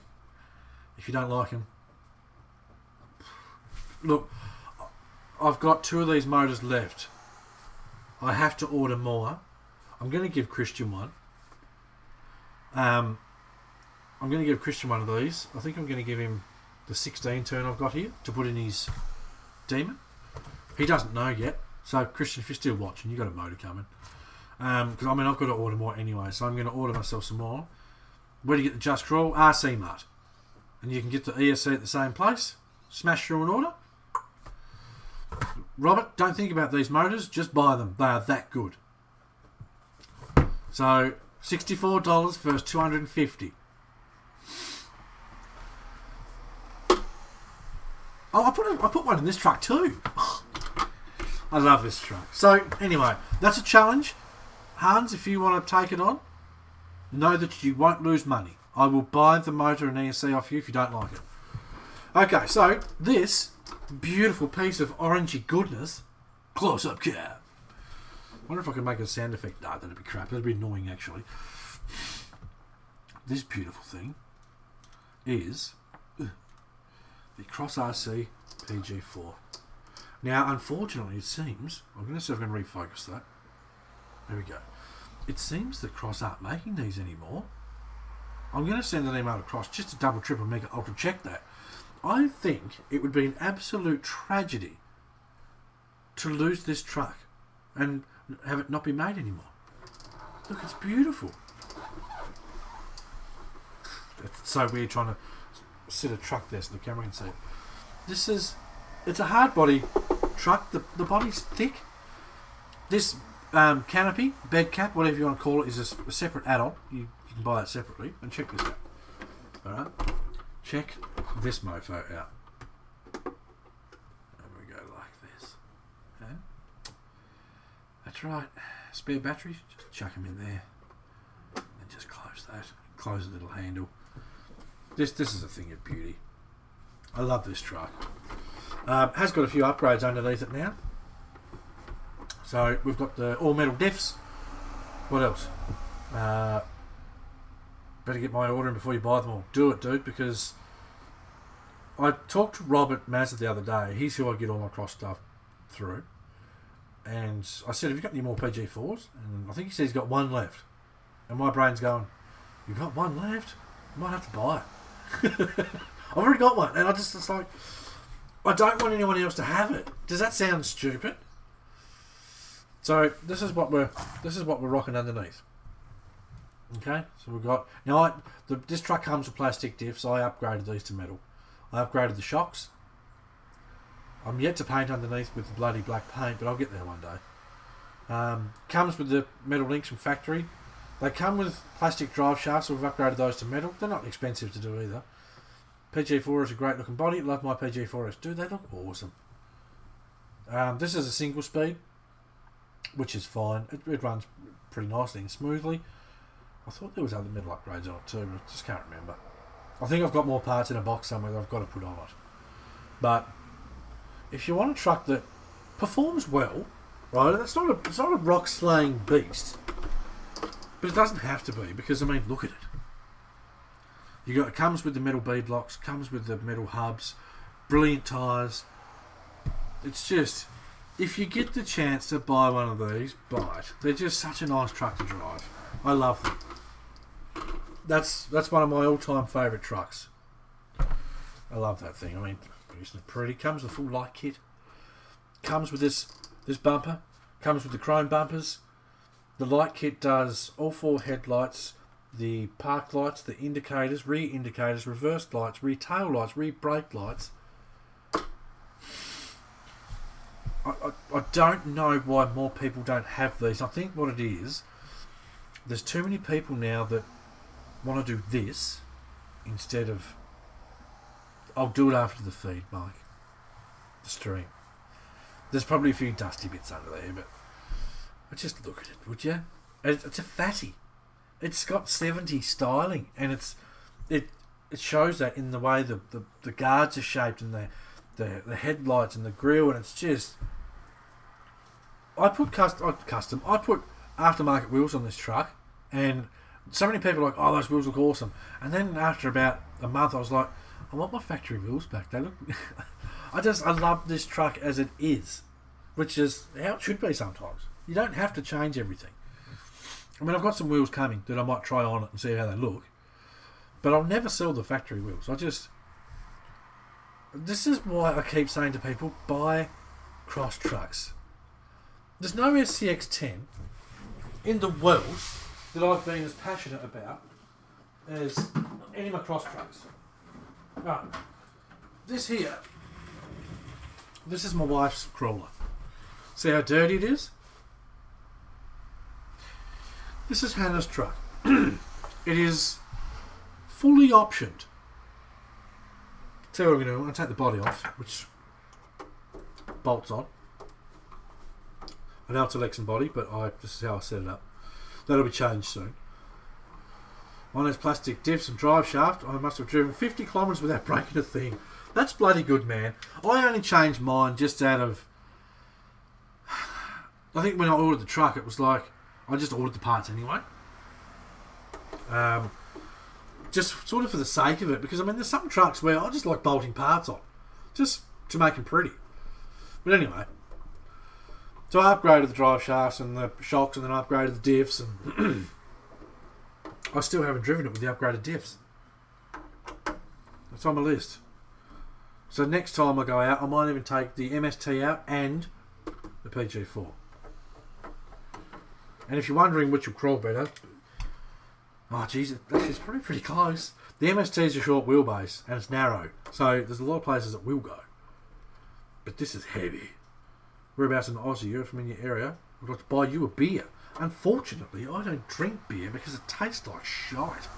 if you don't like them, look, I've got 2 of these motors left. I have to order more. I'm going to give Christian one. I'm going to give Christian one of these. I think I'm going to give him the 16 turn I've got here to put in his Demon. He doesn't know yet. So, Christian, if you're still watching, you've got a motor coming. Because, I mean, I've got to order more anyway. So, I'm going to order myself some more. Where do you get the Just Crawl? RC Mart. And you can get the ESC at the same place. Smash through an order. Robert, don't think about these motors. Just buy them. They are that good. So, $64 versus $250. Oh, I put one in this truck too. I love this truck. So, anyway, that's a challenge. Hans, if you want to take it on, know that you won't lose money. I will buy the motor and ESC off you if you don't like it. Okay, so this beautiful piece of orangey goodness, close-up cab. I wonder if I can make a sound effect. No, that'd be crap. That'd be annoying, actually. This beautiful thing is the Cross RC PG4. Now, unfortunately, it seems... I'm going to see if I can refocus that. There we go. It seems that Cross aren't making these anymore. I'm going to send an email across just to double, triple, mega, ultra check that. I think it would be an absolute tragedy to lose this truck and have it not be made anymore. Look, it's beautiful. It's so weird trying to sit a truck there so the camera can see it. It's a hard body truck. The body's thick. This canopy, bed cap, whatever you want to call it, is a separate add-on. You can buy it separately. And check this out. Alright? Check this mofo out. There we go, like this. Okay? That's right. Spare batteries, just chuck them in there. And just close that. Close the little handle. This is a thing of beauty. I love this truck. Has got a few upgrades underneath it now. So we've got the all metal diffs. What else? Better get my order in before you buy them all. Do it, dude, because I talked to Robert Mazda the other day. He's who I get all my cross stuff through. And I said, have you got any more PG4s? And I think he said he's got one left. And my brain's going, you've got one left? You might have to buy it. I've already got one. And it's like, I don't want anyone else to have it. Does that sound stupid? So this is what we're rocking underneath. Okay, so we've got now. This truck comes with plastic diffs. I upgraded these to metal. I upgraded the shocks. I'm yet to paint underneath with the bloody black paint, but I'll get there one day. Comes with the metal links from factory. They come with plastic drive shafts, so we've upgraded those to metal. They're not expensive to do either. PG4 is a great looking body. Love my PG4s. Dude, they look awesome. This is a single speed, which is fine. It runs pretty nicely and smoothly. I thought there was other metal upgrades on it too, but I just can't remember. I think I've got more parts in a box somewhere that I've got to put on it. But if you want a truck that performs well, right, it's not a rock slaying beast, but it doesn't have to be, because I mean, look at it. It comes with the metal bead locks, comes with the metal hubs, brilliant tyres. It's just, if you get the chance to buy one of these, buy it. They're just such a nice truck to drive. I love them. That's one of my all-time favourite trucks. I love that thing. I mean, isn't it pretty? Comes with a full light kit. Comes with this bumper. Comes with the chrome bumpers. The light kit does all 4 headlights, the park lights, the indicators, rear indicators, reverse lights, rear tail lights, rear brake lights. I don't know why more people don't have these. I think what it is, there's too many people now that want to do this instead of, I'll do it after the feed, Mike. The stream. There's probably a few dusty bits under there, but just look at it, would you? It's a fatty. It's got 70 styling, and it shows that in the way the guards are shaped and the headlights and the grille, and it's just. I put custom. I put aftermarket wheels on this truck, and so many people are like, "Oh, those wheels look awesome." And then after about a month, I was like, "I want my factory wheels back. They look." I love this truck as it is, which is how it should be sometimes. You don't have to change everything. I mean, I've got some wheels coming that I might try on it and see how they look, but I'll never sell the factory wheels. This is why I keep saying to people, buy cross trucks. There's no SCX10 in the world that I've been as passionate about as any of my cross trucks. Right. This here, this is my wife's crawler. See how dirty it is? This is Hannah's truck. It is fully optioned. Tell you what I'm going to take the body off, which bolts on. I know it's a Lexan body, but this is how I set it up. That'll be changed soon. Mine has plastic diffs and drive shaft. I must have driven 50 kilometres without breaking a thing. That's bloody good, man. I only changed mine just out of... I think when I ordered the truck, it was like... I just ordered the parts anyway. Just sort of for the sake of it. Because, I mean, there's some trucks where I just like bolting parts on. Just to make them pretty. But anyway... So I upgraded the drive shafts and the shocks, and then I upgraded the diffs, and I still haven't driven it with the upgraded diffs. It's on my list. So next time I go out, I might even take the MST out and the PG4. And if you're wondering which will crawl better, oh geez, it's probably pretty close. The MST is a short wheelbase and it's narrow, so there's a lot of places that will go. But this is heavy. Whereabouts in Aussie, you're from in your area, I'd like to buy you a beer. Unfortunately, I don't drink beer because it tastes like shite.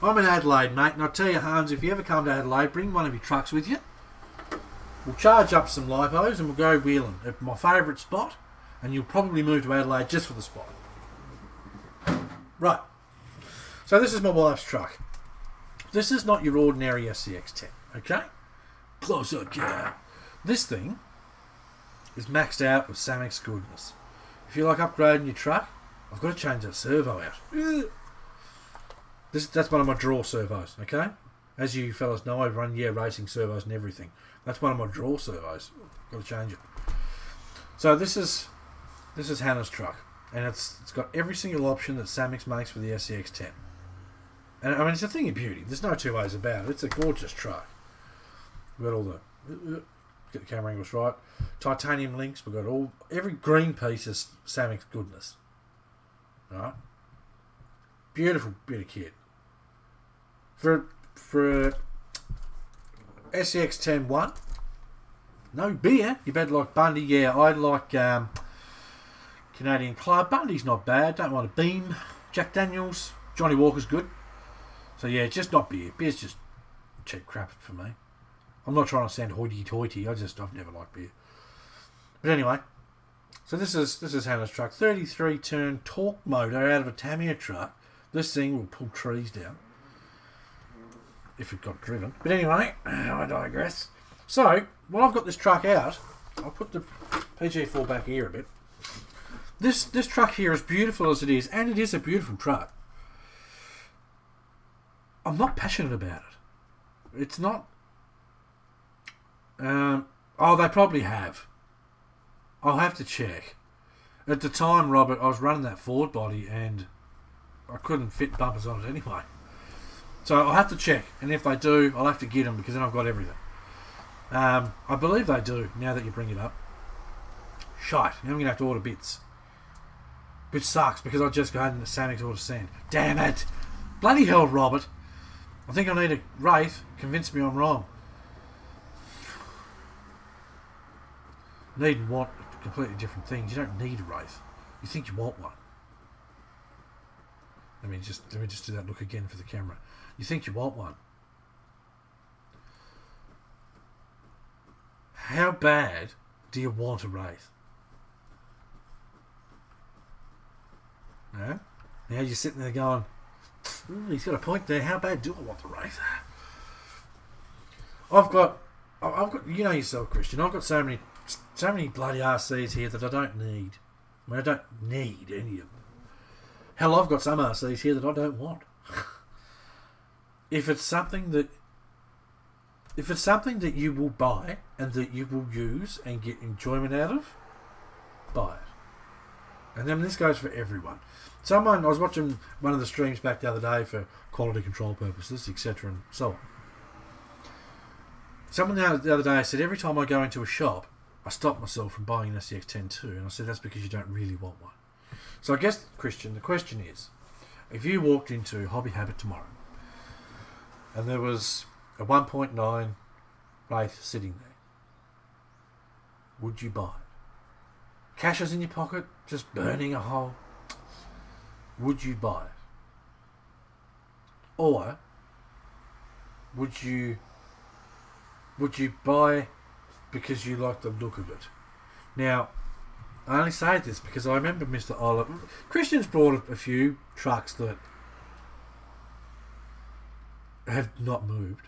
I'm in Adelaide, mate, and I'll tell you, Hans, if you ever come to Adelaide, bring one of your trucks with you. We'll charge up some lipos and we'll go wheeling at my favourite spot, and you'll probably move to Adelaide just for the spot. Right. So this is my wife's truck. This is not your ordinary SCX-10, okay? Close up, yeah. This thing is maxed out with CMX goodness. If you like upgrading your truck, I've got to change that servo out. That's one of my draw servos, okay? As you fellas know, I run racing servos and everything. That's one of my draw servos. Got to change it. So this is Hannah's truck, and it's got every single option that CMX makes for the SCX-10. And I mean, it's a thing of beauty. There's no two ways about it. It's a gorgeous truck. We've got all the get the camera angles right. Titanium links. We've got every green piece is CMX goodness. All right. Beautiful bit of kit. For SCX-10-1, no beer. You better like Bundy. Yeah, I like Canadian Club. Bundy's not bad. Don't mind a Beam. Jack Daniels. Johnny Walker's good. So yeah, just not beer. Beer's just cheap crap for me. I'm not trying to sound hoity-toity. I've never liked beer. But anyway, so this is Hannah's truck. 33 turn torque motor out of a Tamiya truck. This thing will pull trees down if it got driven. But anyway, I digress. So while I've got this truck out, I'll put the PG4 back here a bit. This truck here, as beautiful as it is, and it is a beautiful truck, I'm not passionate about it. It's not. They probably have. I'll have to check. At the time, Robert, I was running that Ford body and I couldn't fit bumpers on it anyway. So I'll have to check, and if they do, I'll have to get them because then I've got everything. I believe they do, now that you bring it up. Shite, now I'm going to have to order bits. Which sucks because I just got into CMX to order sand. Damn it! Bloody hell, Robert! I think I need a Wraith. Convince me I'm wrong. Need and want are completely different things. You don't need a Wraith. You think you want one. Let me just do that look again for the camera. You think you want one. How bad do you want a Wraith? No? Now you're sitting there going, he's got a point there. How bad do I want the Wraith? I've got, you know yourself, Christian. I've got so many bloody RCs here that I don't need. I mean, I don't need any of them. Hell, I've got some RCs here that I don't want. If it's something that you will buy and that you will use and get enjoyment out of, buy it. And then this goes for everyone. I was watching one of the streams back the other day for quality control purposes, etc. and so on. Someone the other day said, every time I go into a shop, I stop myself from buying an SCX-10 too. And I said, that's because you don't really want one. So I guess, Christian, the question is, if you walked into Hobby Habit tomorrow and there was a 1.9 Wraith sitting there, would you buy it? Cash is in your pocket, just burning a hole. Would you buy it? Or would you buy because you like the look of it? Now, I only say this because I remember Mr. Oliver. Christian's brought a few trucks that have not moved.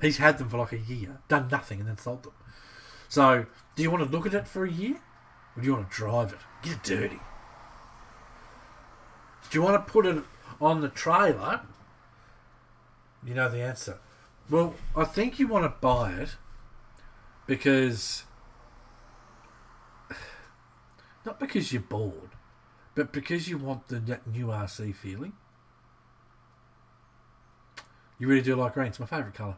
He's had them for like a year, done nothing, and then sold them. So, do you want to look at it for a year? Or do you want to drive it? Get it dirty. Do you want to put it on the trailer? You know the answer. Well, I think you want to buy it because, not because you're bored, but because you want that new RC feeling. You really do like green. It's my favourite colour.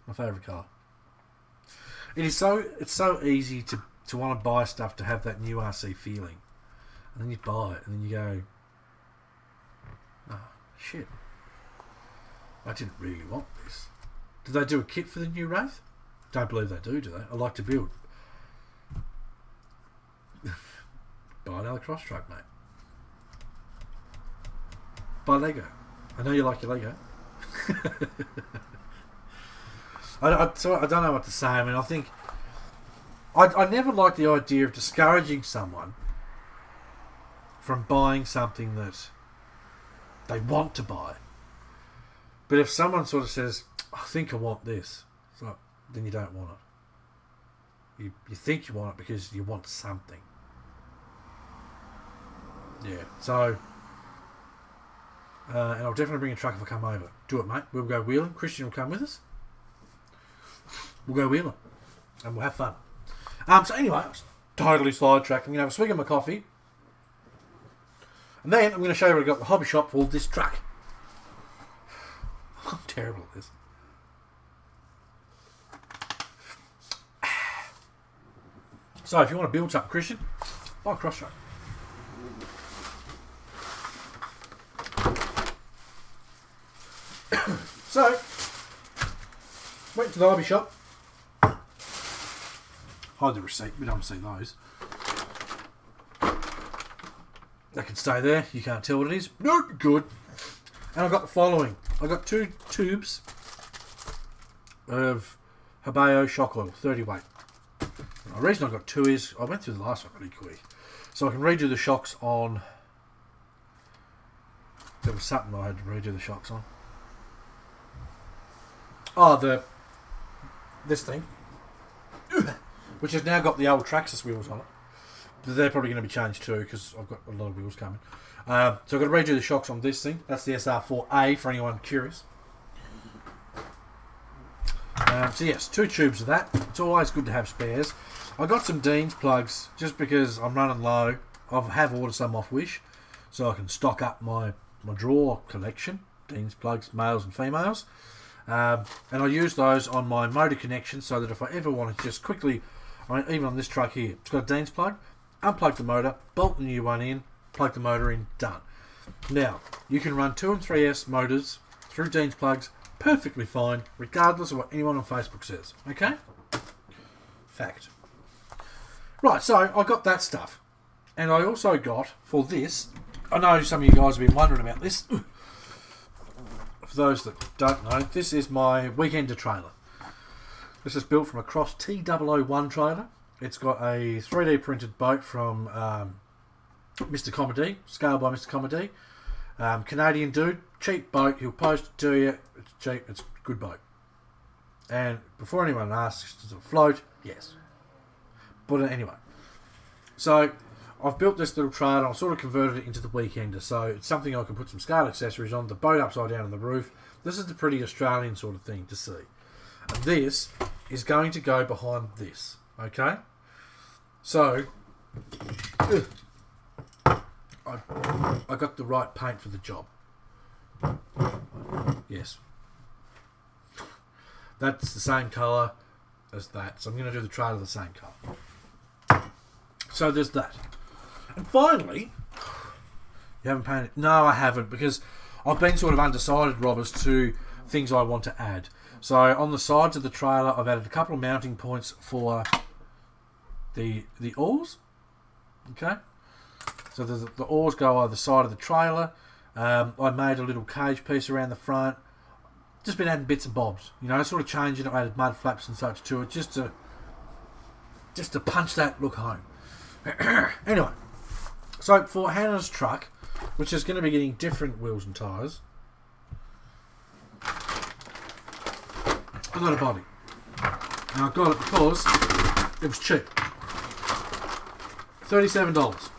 My favourite colour. It's so easy to want to buy stuff to have that new RC feeling. And then you buy it and then you go, oh, shit. I didn't really want this. Did they do a kit for the new Wraith? Don't believe they do they? I like to build. buy another cross track, mate. Buy Lego. I know you like your Lego. I don't know what to say. I mean, I think I never like the idea of discouraging someone from buying something that they want to buy. But if someone sort of says, I think I want this, it's like, then you don't want it. You think you want it because you want something. Yeah, so... and I'll definitely bring a truck if I come over. Do it, mate. We'll go wheeling. Christian will come with us. We'll go wheeling. And we'll have fun. So anyway, I was totally sidetracked. I'm going to have a swig of my coffee. And then I'm going to show you what I got at the hobby shop for this truck. I'm terrible at this. So if you want to build something, Christian, buy a cross track. So, went to the hobby shop. Hide the receipt, we don't want to see those. That can stay there, you can't tell what it is. Nope, good. And I got the following. I got 2 tubes of Habeo shock oil, 30 weight. The reason I got 2 is, I went through the last one really quick. So I can redo the shocks on... There was something I had to redo the shocks on. Oh, this thing, which has now got the old Traxxas wheels on it. But they're probably going to be changed too because I've got a lot of wheels coming. So I've got to redo the shocks on this thing. That's the SR4A for anyone curious. So yes, 2 tubes of that. It's always good to have spares. I got some Dean's plugs just because I'm running low. I have ordered some off Wish so I can stock up my drawer collection. Dean's plugs, males and females. And I use those on my motor connection so that if I ever want to just quickly, I mean, even on this truck here, it's got a Dean's plug, unplug the motor, bolt the new one in, plug the motor in, done. Now, you can run 2 and 3S motors through Dean's plugs perfectly fine, regardless of what anyone on Facebook says. Okay? Fact. Right, so I got that stuff. And I also got, for this, I know some of you guys have been wondering about this. For those that don't know, this is my Weekender trailer. This is built from a Cross T001 trailer. It's got a 3D printed boat from Mr. Comedy, scaled by Mr. Comedy. Canadian dude, cheap boat, he'll post it to you. It's cheap, it's a good boat. And before anyone asks, does it float? Yes. But anyway, so I've built this little trailer. I've sort of converted it into the Weekender, so it's something I can put some scale accessories on, the boat upside down on the roof. This is the pretty Australian sort of thing to see. And this is going to go behind this, okay? So, I got the right paint for the job. Yes. That's the same colour as that, so I'm going to do the trailer the same colour. So there's that. And finally, you haven't painted? No, I haven't, because I've been sort of undecided, Rob, as to things I want to add. So on the sides of the trailer, I've added a couple of mounting points for the oars. Okay, so the oars go either side of the trailer. I made a little cage piece around the front. Just been adding bits and bobs, you know, sort of changing it. I added mud flaps and such to it, just to punch that look home. Anyway, so for Hannah's truck, which is going to be getting different wheels and tyres, I got a body. And I got it because it was cheap. $37.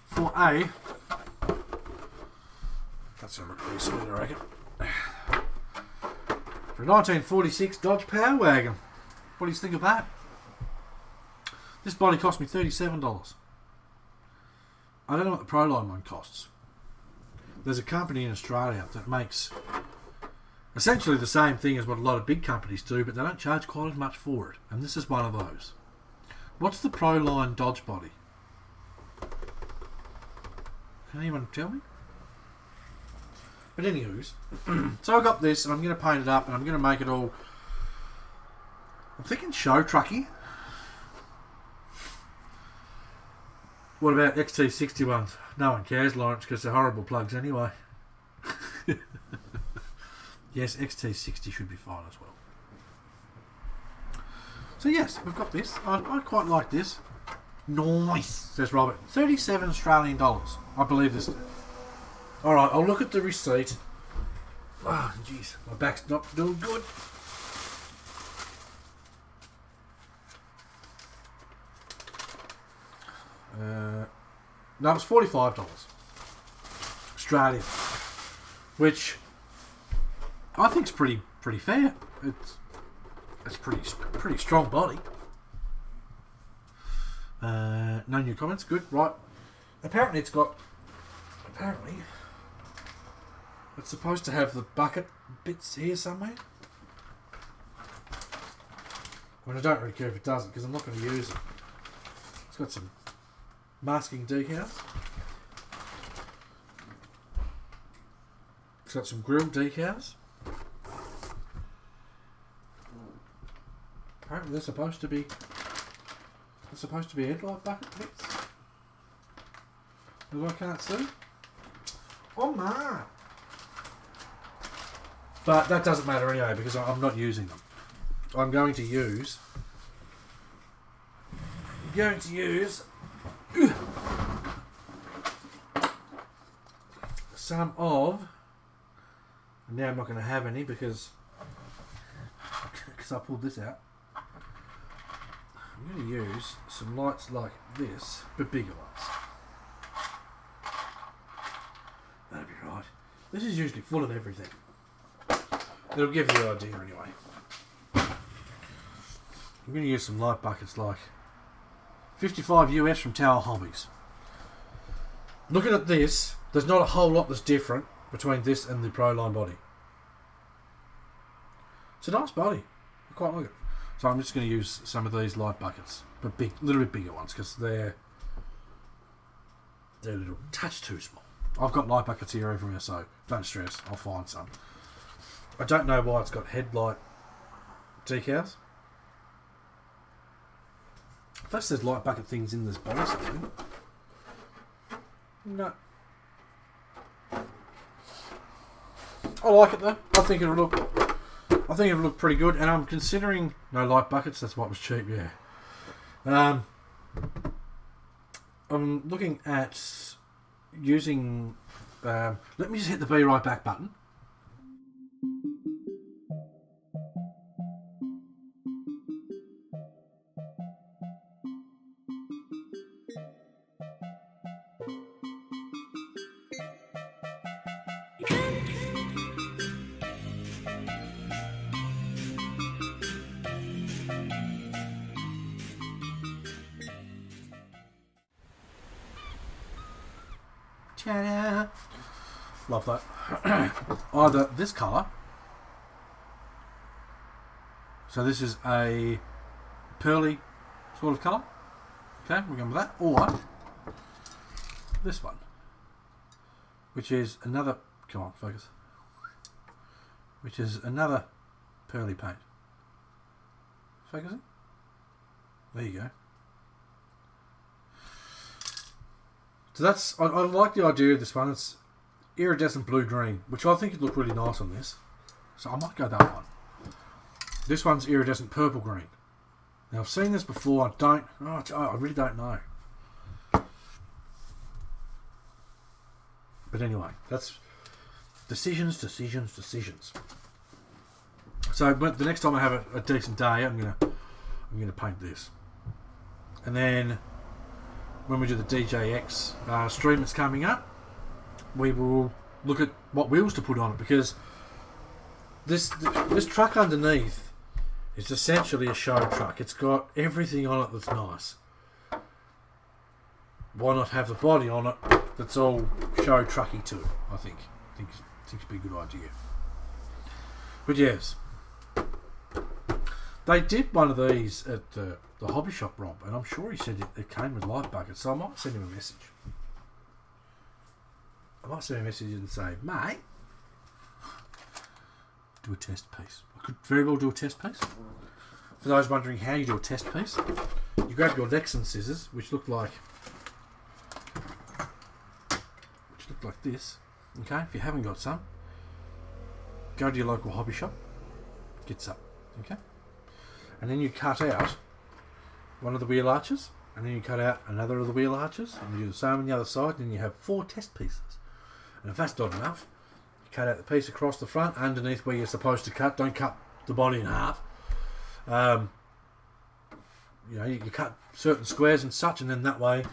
For a, that's going to look pretty sweet, I reckon. For a 1946 Dodge Power Wagon. What do you think of that? This body cost me $37. I don't know what the Proline one costs. There's a company in Australia that makes essentially the same thing as what a lot of big companies do, but they don't charge quite as much for it. And this is one of those. What's the Proline Dodge body? Can anyone tell me? But anywho's, so I got this, and I'm going to paint it up, and I'm going to make it all. I'm thinking show trucky. What about XT60 ones? No one cares, Lawrence, because they're horrible plugs anyway. Yes, XT60 should be fine as well. So yes, we've got this. I quite like this. Nice, says Robert. 37 Australian dollars. I believe this. Alright, I'll look at the receipt. Oh, jeez, my back's not doing good. No, it's $45 Australian, which I think's pretty fair. It's pretty strong body. No new comments. Good, right? Apparently it's supposed to have the bucket bits here somewhere. I mean, I don't really care if it doesn't because I'm not going to use it. It's got some masking decals. It's got some grill decals. Apparently they're supposed to be headlight bucket bits. As I can't see. Oh my! But that doesn't matter anyway because I'm not using them. I'm going to use some of. And now I'm not going to have any because I pulled this out. I'm going to use some lights like this, but bigger ones. That'll be right. This is usually full of everything. It'll give you an idea anyway. I'm going to use some light buckets like 55 US from Tower Hobbies. Looking at this, there's not a whole lot that's different between this and the Proline body. It's a nice body. I quite like it. So I'm just going to use some of these light buckets, but a little bit bigger ones because they're a little touch too small. I've got light buckets here everywhere, so don't stress. I'll find some. I don't know why it's got headlight decals. Unless there's light bucket things in this body something. No. I like it though. I think it'll look pretty good, and I'm considering no light buckets. That's what was cheap, yeah. I'm looking at using. Let me just hit the be right back button. Ta-da! Love that. Either this colour. So this is a pearly sort of colour. Okay, we're going with that. Or this one, which is another. Come on, focus. Which is another pearly paint. Focusing. There you go. So that's, I like the idea of this one. It's iridescent blue-green, which I think would look really nice on this. So I might go that one. This one's iridescent purple-green. Now I've seen this before. I really don't know. But anyway, that's decisions. So the next time I have a decent day, I'm gonna paint this, and then when we do the DJX stream that's coming up, we will look at what wheels to put on it, because this truck underneath is essentially a show truck. It's got everything on it that's nice. Why not have the body on it that's all show trucky too? I think it'd be a good idea. But yes, they did one of these at the hobby shop, Rob, and I'm sure he said it came with light buckets, so I might send him a message. I might send him a message and say, mate, do a test piece. I could very well do a test piece. For those wondering how you do a test piece, you grab your Lexan scissors, which look like this. Okay, if you haven't got some, go to your local hobby shop, get some. Okay, and then you cut out one of the wheel arches, and then you cut out another of the wheel arches, and you do the same on the other side, and then you have 4 test pieces. And if that's not enough, you cut out the piece across the front, underneath where you're supposed to cut. Don't cut the body in half. You know, you cut certain squares and such, and then that way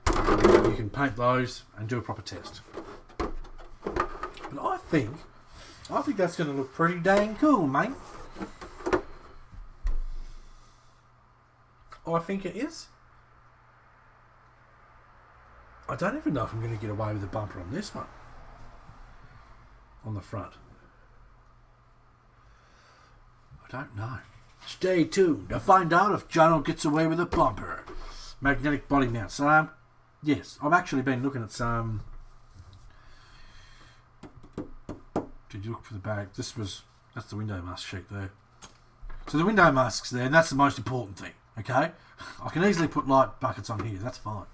you can paint those and do a proper test. But I think that's going to look pretty dang cool, mate. I think it is. I don't even know if I'm going to get away with a bumper on this one. On the front. I don't know. Stay tuned to find out if Jono gets away with a bumper. Magnetic body mounts. Yes, I've actually been looking at some. Did you look for the bag? That's the window mask sheet there. So the window mask's there, and that's the most important thing. Okay, I can easily put light buckets on here. That's fine.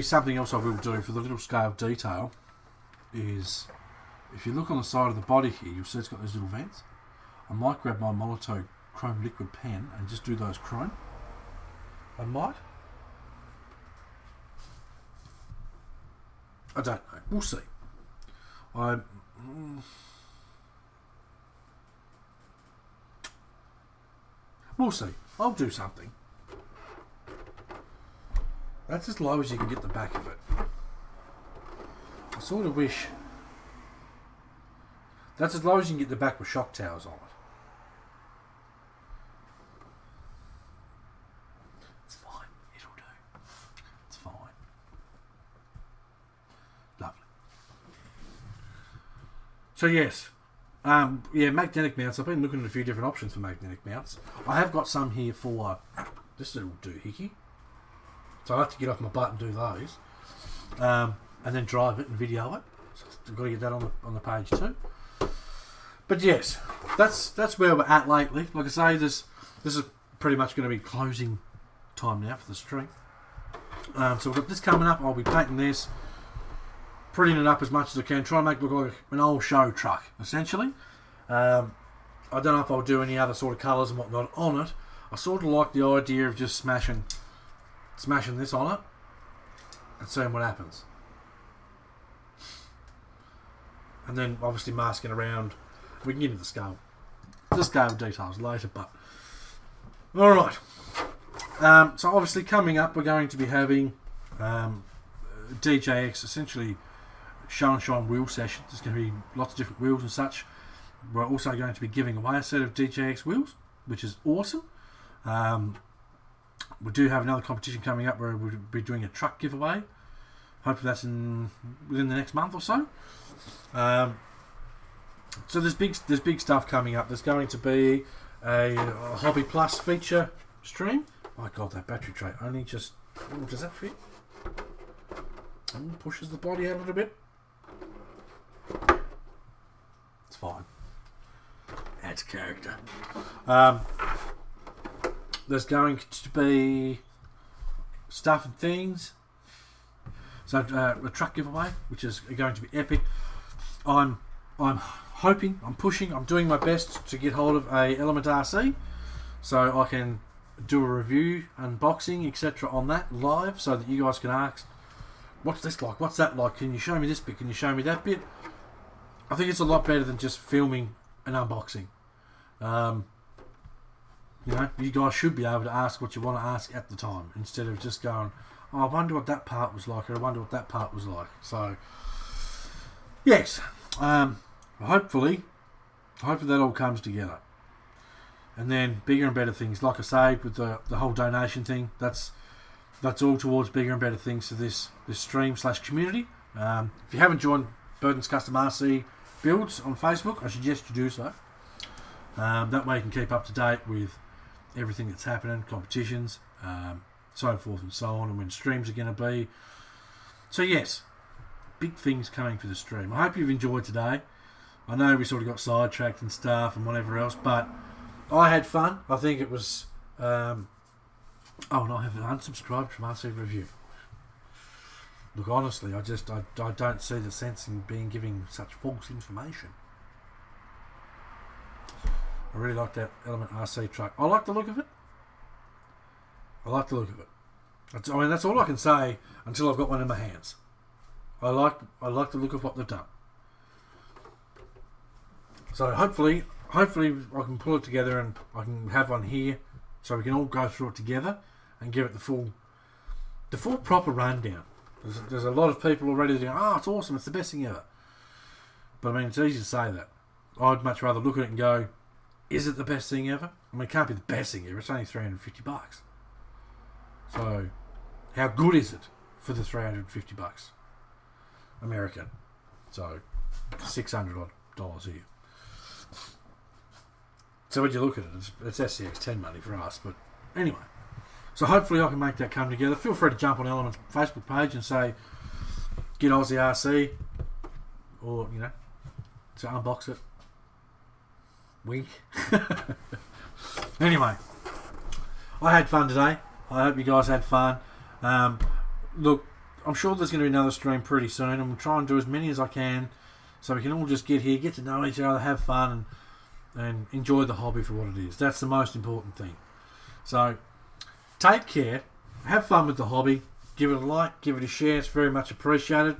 Something else I will do for the little scale detail is, if you look on the side of the body here, you'll see it's got those little vents. I might grab my Molotov chrome liquid pen and just do those chrome. I might. I don't know. We'll see. We'll see. I'll do something. That's as low as you can get the back of it. I sort of wish... That's as low as you can get the back with shock towers on it. It's fine. It'll do. It's fine. Lovely. So yes. Yeah, magnetic mounts. I've been looking at a few different options for magnetic mounts. I have got some here for this little doohickey. So I have to get off my butt and do those. And then drive it and video it. So I've got to get that on the page too. But yes, that's where we're at lately. Like I say, this is pretty much going to be closing time now for the stream. So we've got this coming up. I'll be painting this, prettying it up as much as I can, try and make it look like an old show truck, essentially. I don't know if I'll do any other sort of colours and whatnot on it. I sort of like the idea of just smashing this on it and seeing what happens. And then obviously masking around. We can get into the scale details later, but alright. So obviously coming up we're going to be having DJX, essentially show and shine wheel session. There's going to be lots of different wheels and such. We're also going to be giving away a set of DJX wheels, which is awesome. We do have another competition coming up where we'll be doing a truck giveaway. Hopefully that's within the next month or so. So there's big stuff coming up. There's going to be a Hobby Plus feature stream. My God, that battery tray only just... Oh, does that fit? Pushes the body out a little bit. It's fine. Adds character. There's going to be stuff and things. So a truck giveaway, which is going to be epic. I'm hoping, I'm pushing, I'm doing my best to get hold of a Element RC so I can do a review, unboxing, etc. on that live so that you guys can ask, what's this like, what's that like, can you show me this bit, can you show me that bit. I think it's a lot better than just filming an unboxing. You know, you guys should be able to ask what you want to ask at the time instead of just going, oh, I wonder what that part was like, or I wonder what that part was like. So yes, hopefully that all comes together. And then bigger and better things, like I say, with the whole donation thing, that's all towards bigger and better things for this stream / community. If you haven't joined Burton's Custom RC Builds on Facebook, I suggest you do so. That way you can keep up to date with everything that's happening, competitions, so forth and so on, and when streams are going to be. So yes, big things coming for the stream. I hope you've enjoyed today. I know we sort of got sidetracked and stuff and whatever else, but I had fun. I think it was... and I have unsubscribed from RC Review. Look, honestly, I don't see the sense in giving such false information. I really like that Element RC truck. I like the look of it. That's all I can say until I've got one in my hands. I like the look of what they've done. So hopefully I can pull it together and I can have one here so we can all go through it together and give it the full proper rundown. There's a lot of people already going, oh, it's awesome, it's the best thing ever. But I mean, it's easy to say that. I'd much rather look at it and go, is it the best thing ever? I mean, it can't be the best thing ever. It's only $350. So, how good is it for the $350 American? So, $600 odd here. So when you look at it, it's SCX10 money for us. But anyway, so hopefully I can make that come together. Feel free to jump on Element's Facebook page and say, get Aussie RC, or to unbox it. Wink. Anyway, I had fun today. I hope you guys had fun. Look, I'm sure there's going to be another stream pretty soon. I'm going to try and do as many as I can so we can all just get here, get to know each other, have fun, and enjoy the hobby for what it is. That's the most important thing. So, take care. Have fun with the hobby. Give it a like. Give it a share. It's very much appreciated.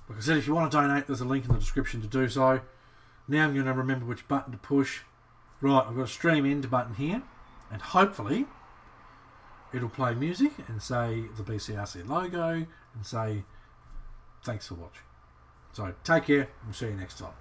Like I said, if you want to donate, there's a link in the description to do so. Now I'm going to remember which button to push. Right, I've got a stream end button here. And hopefully, it'll play music and say the BCRC logo and say thanks for watching. So, take care. We'll see you next time.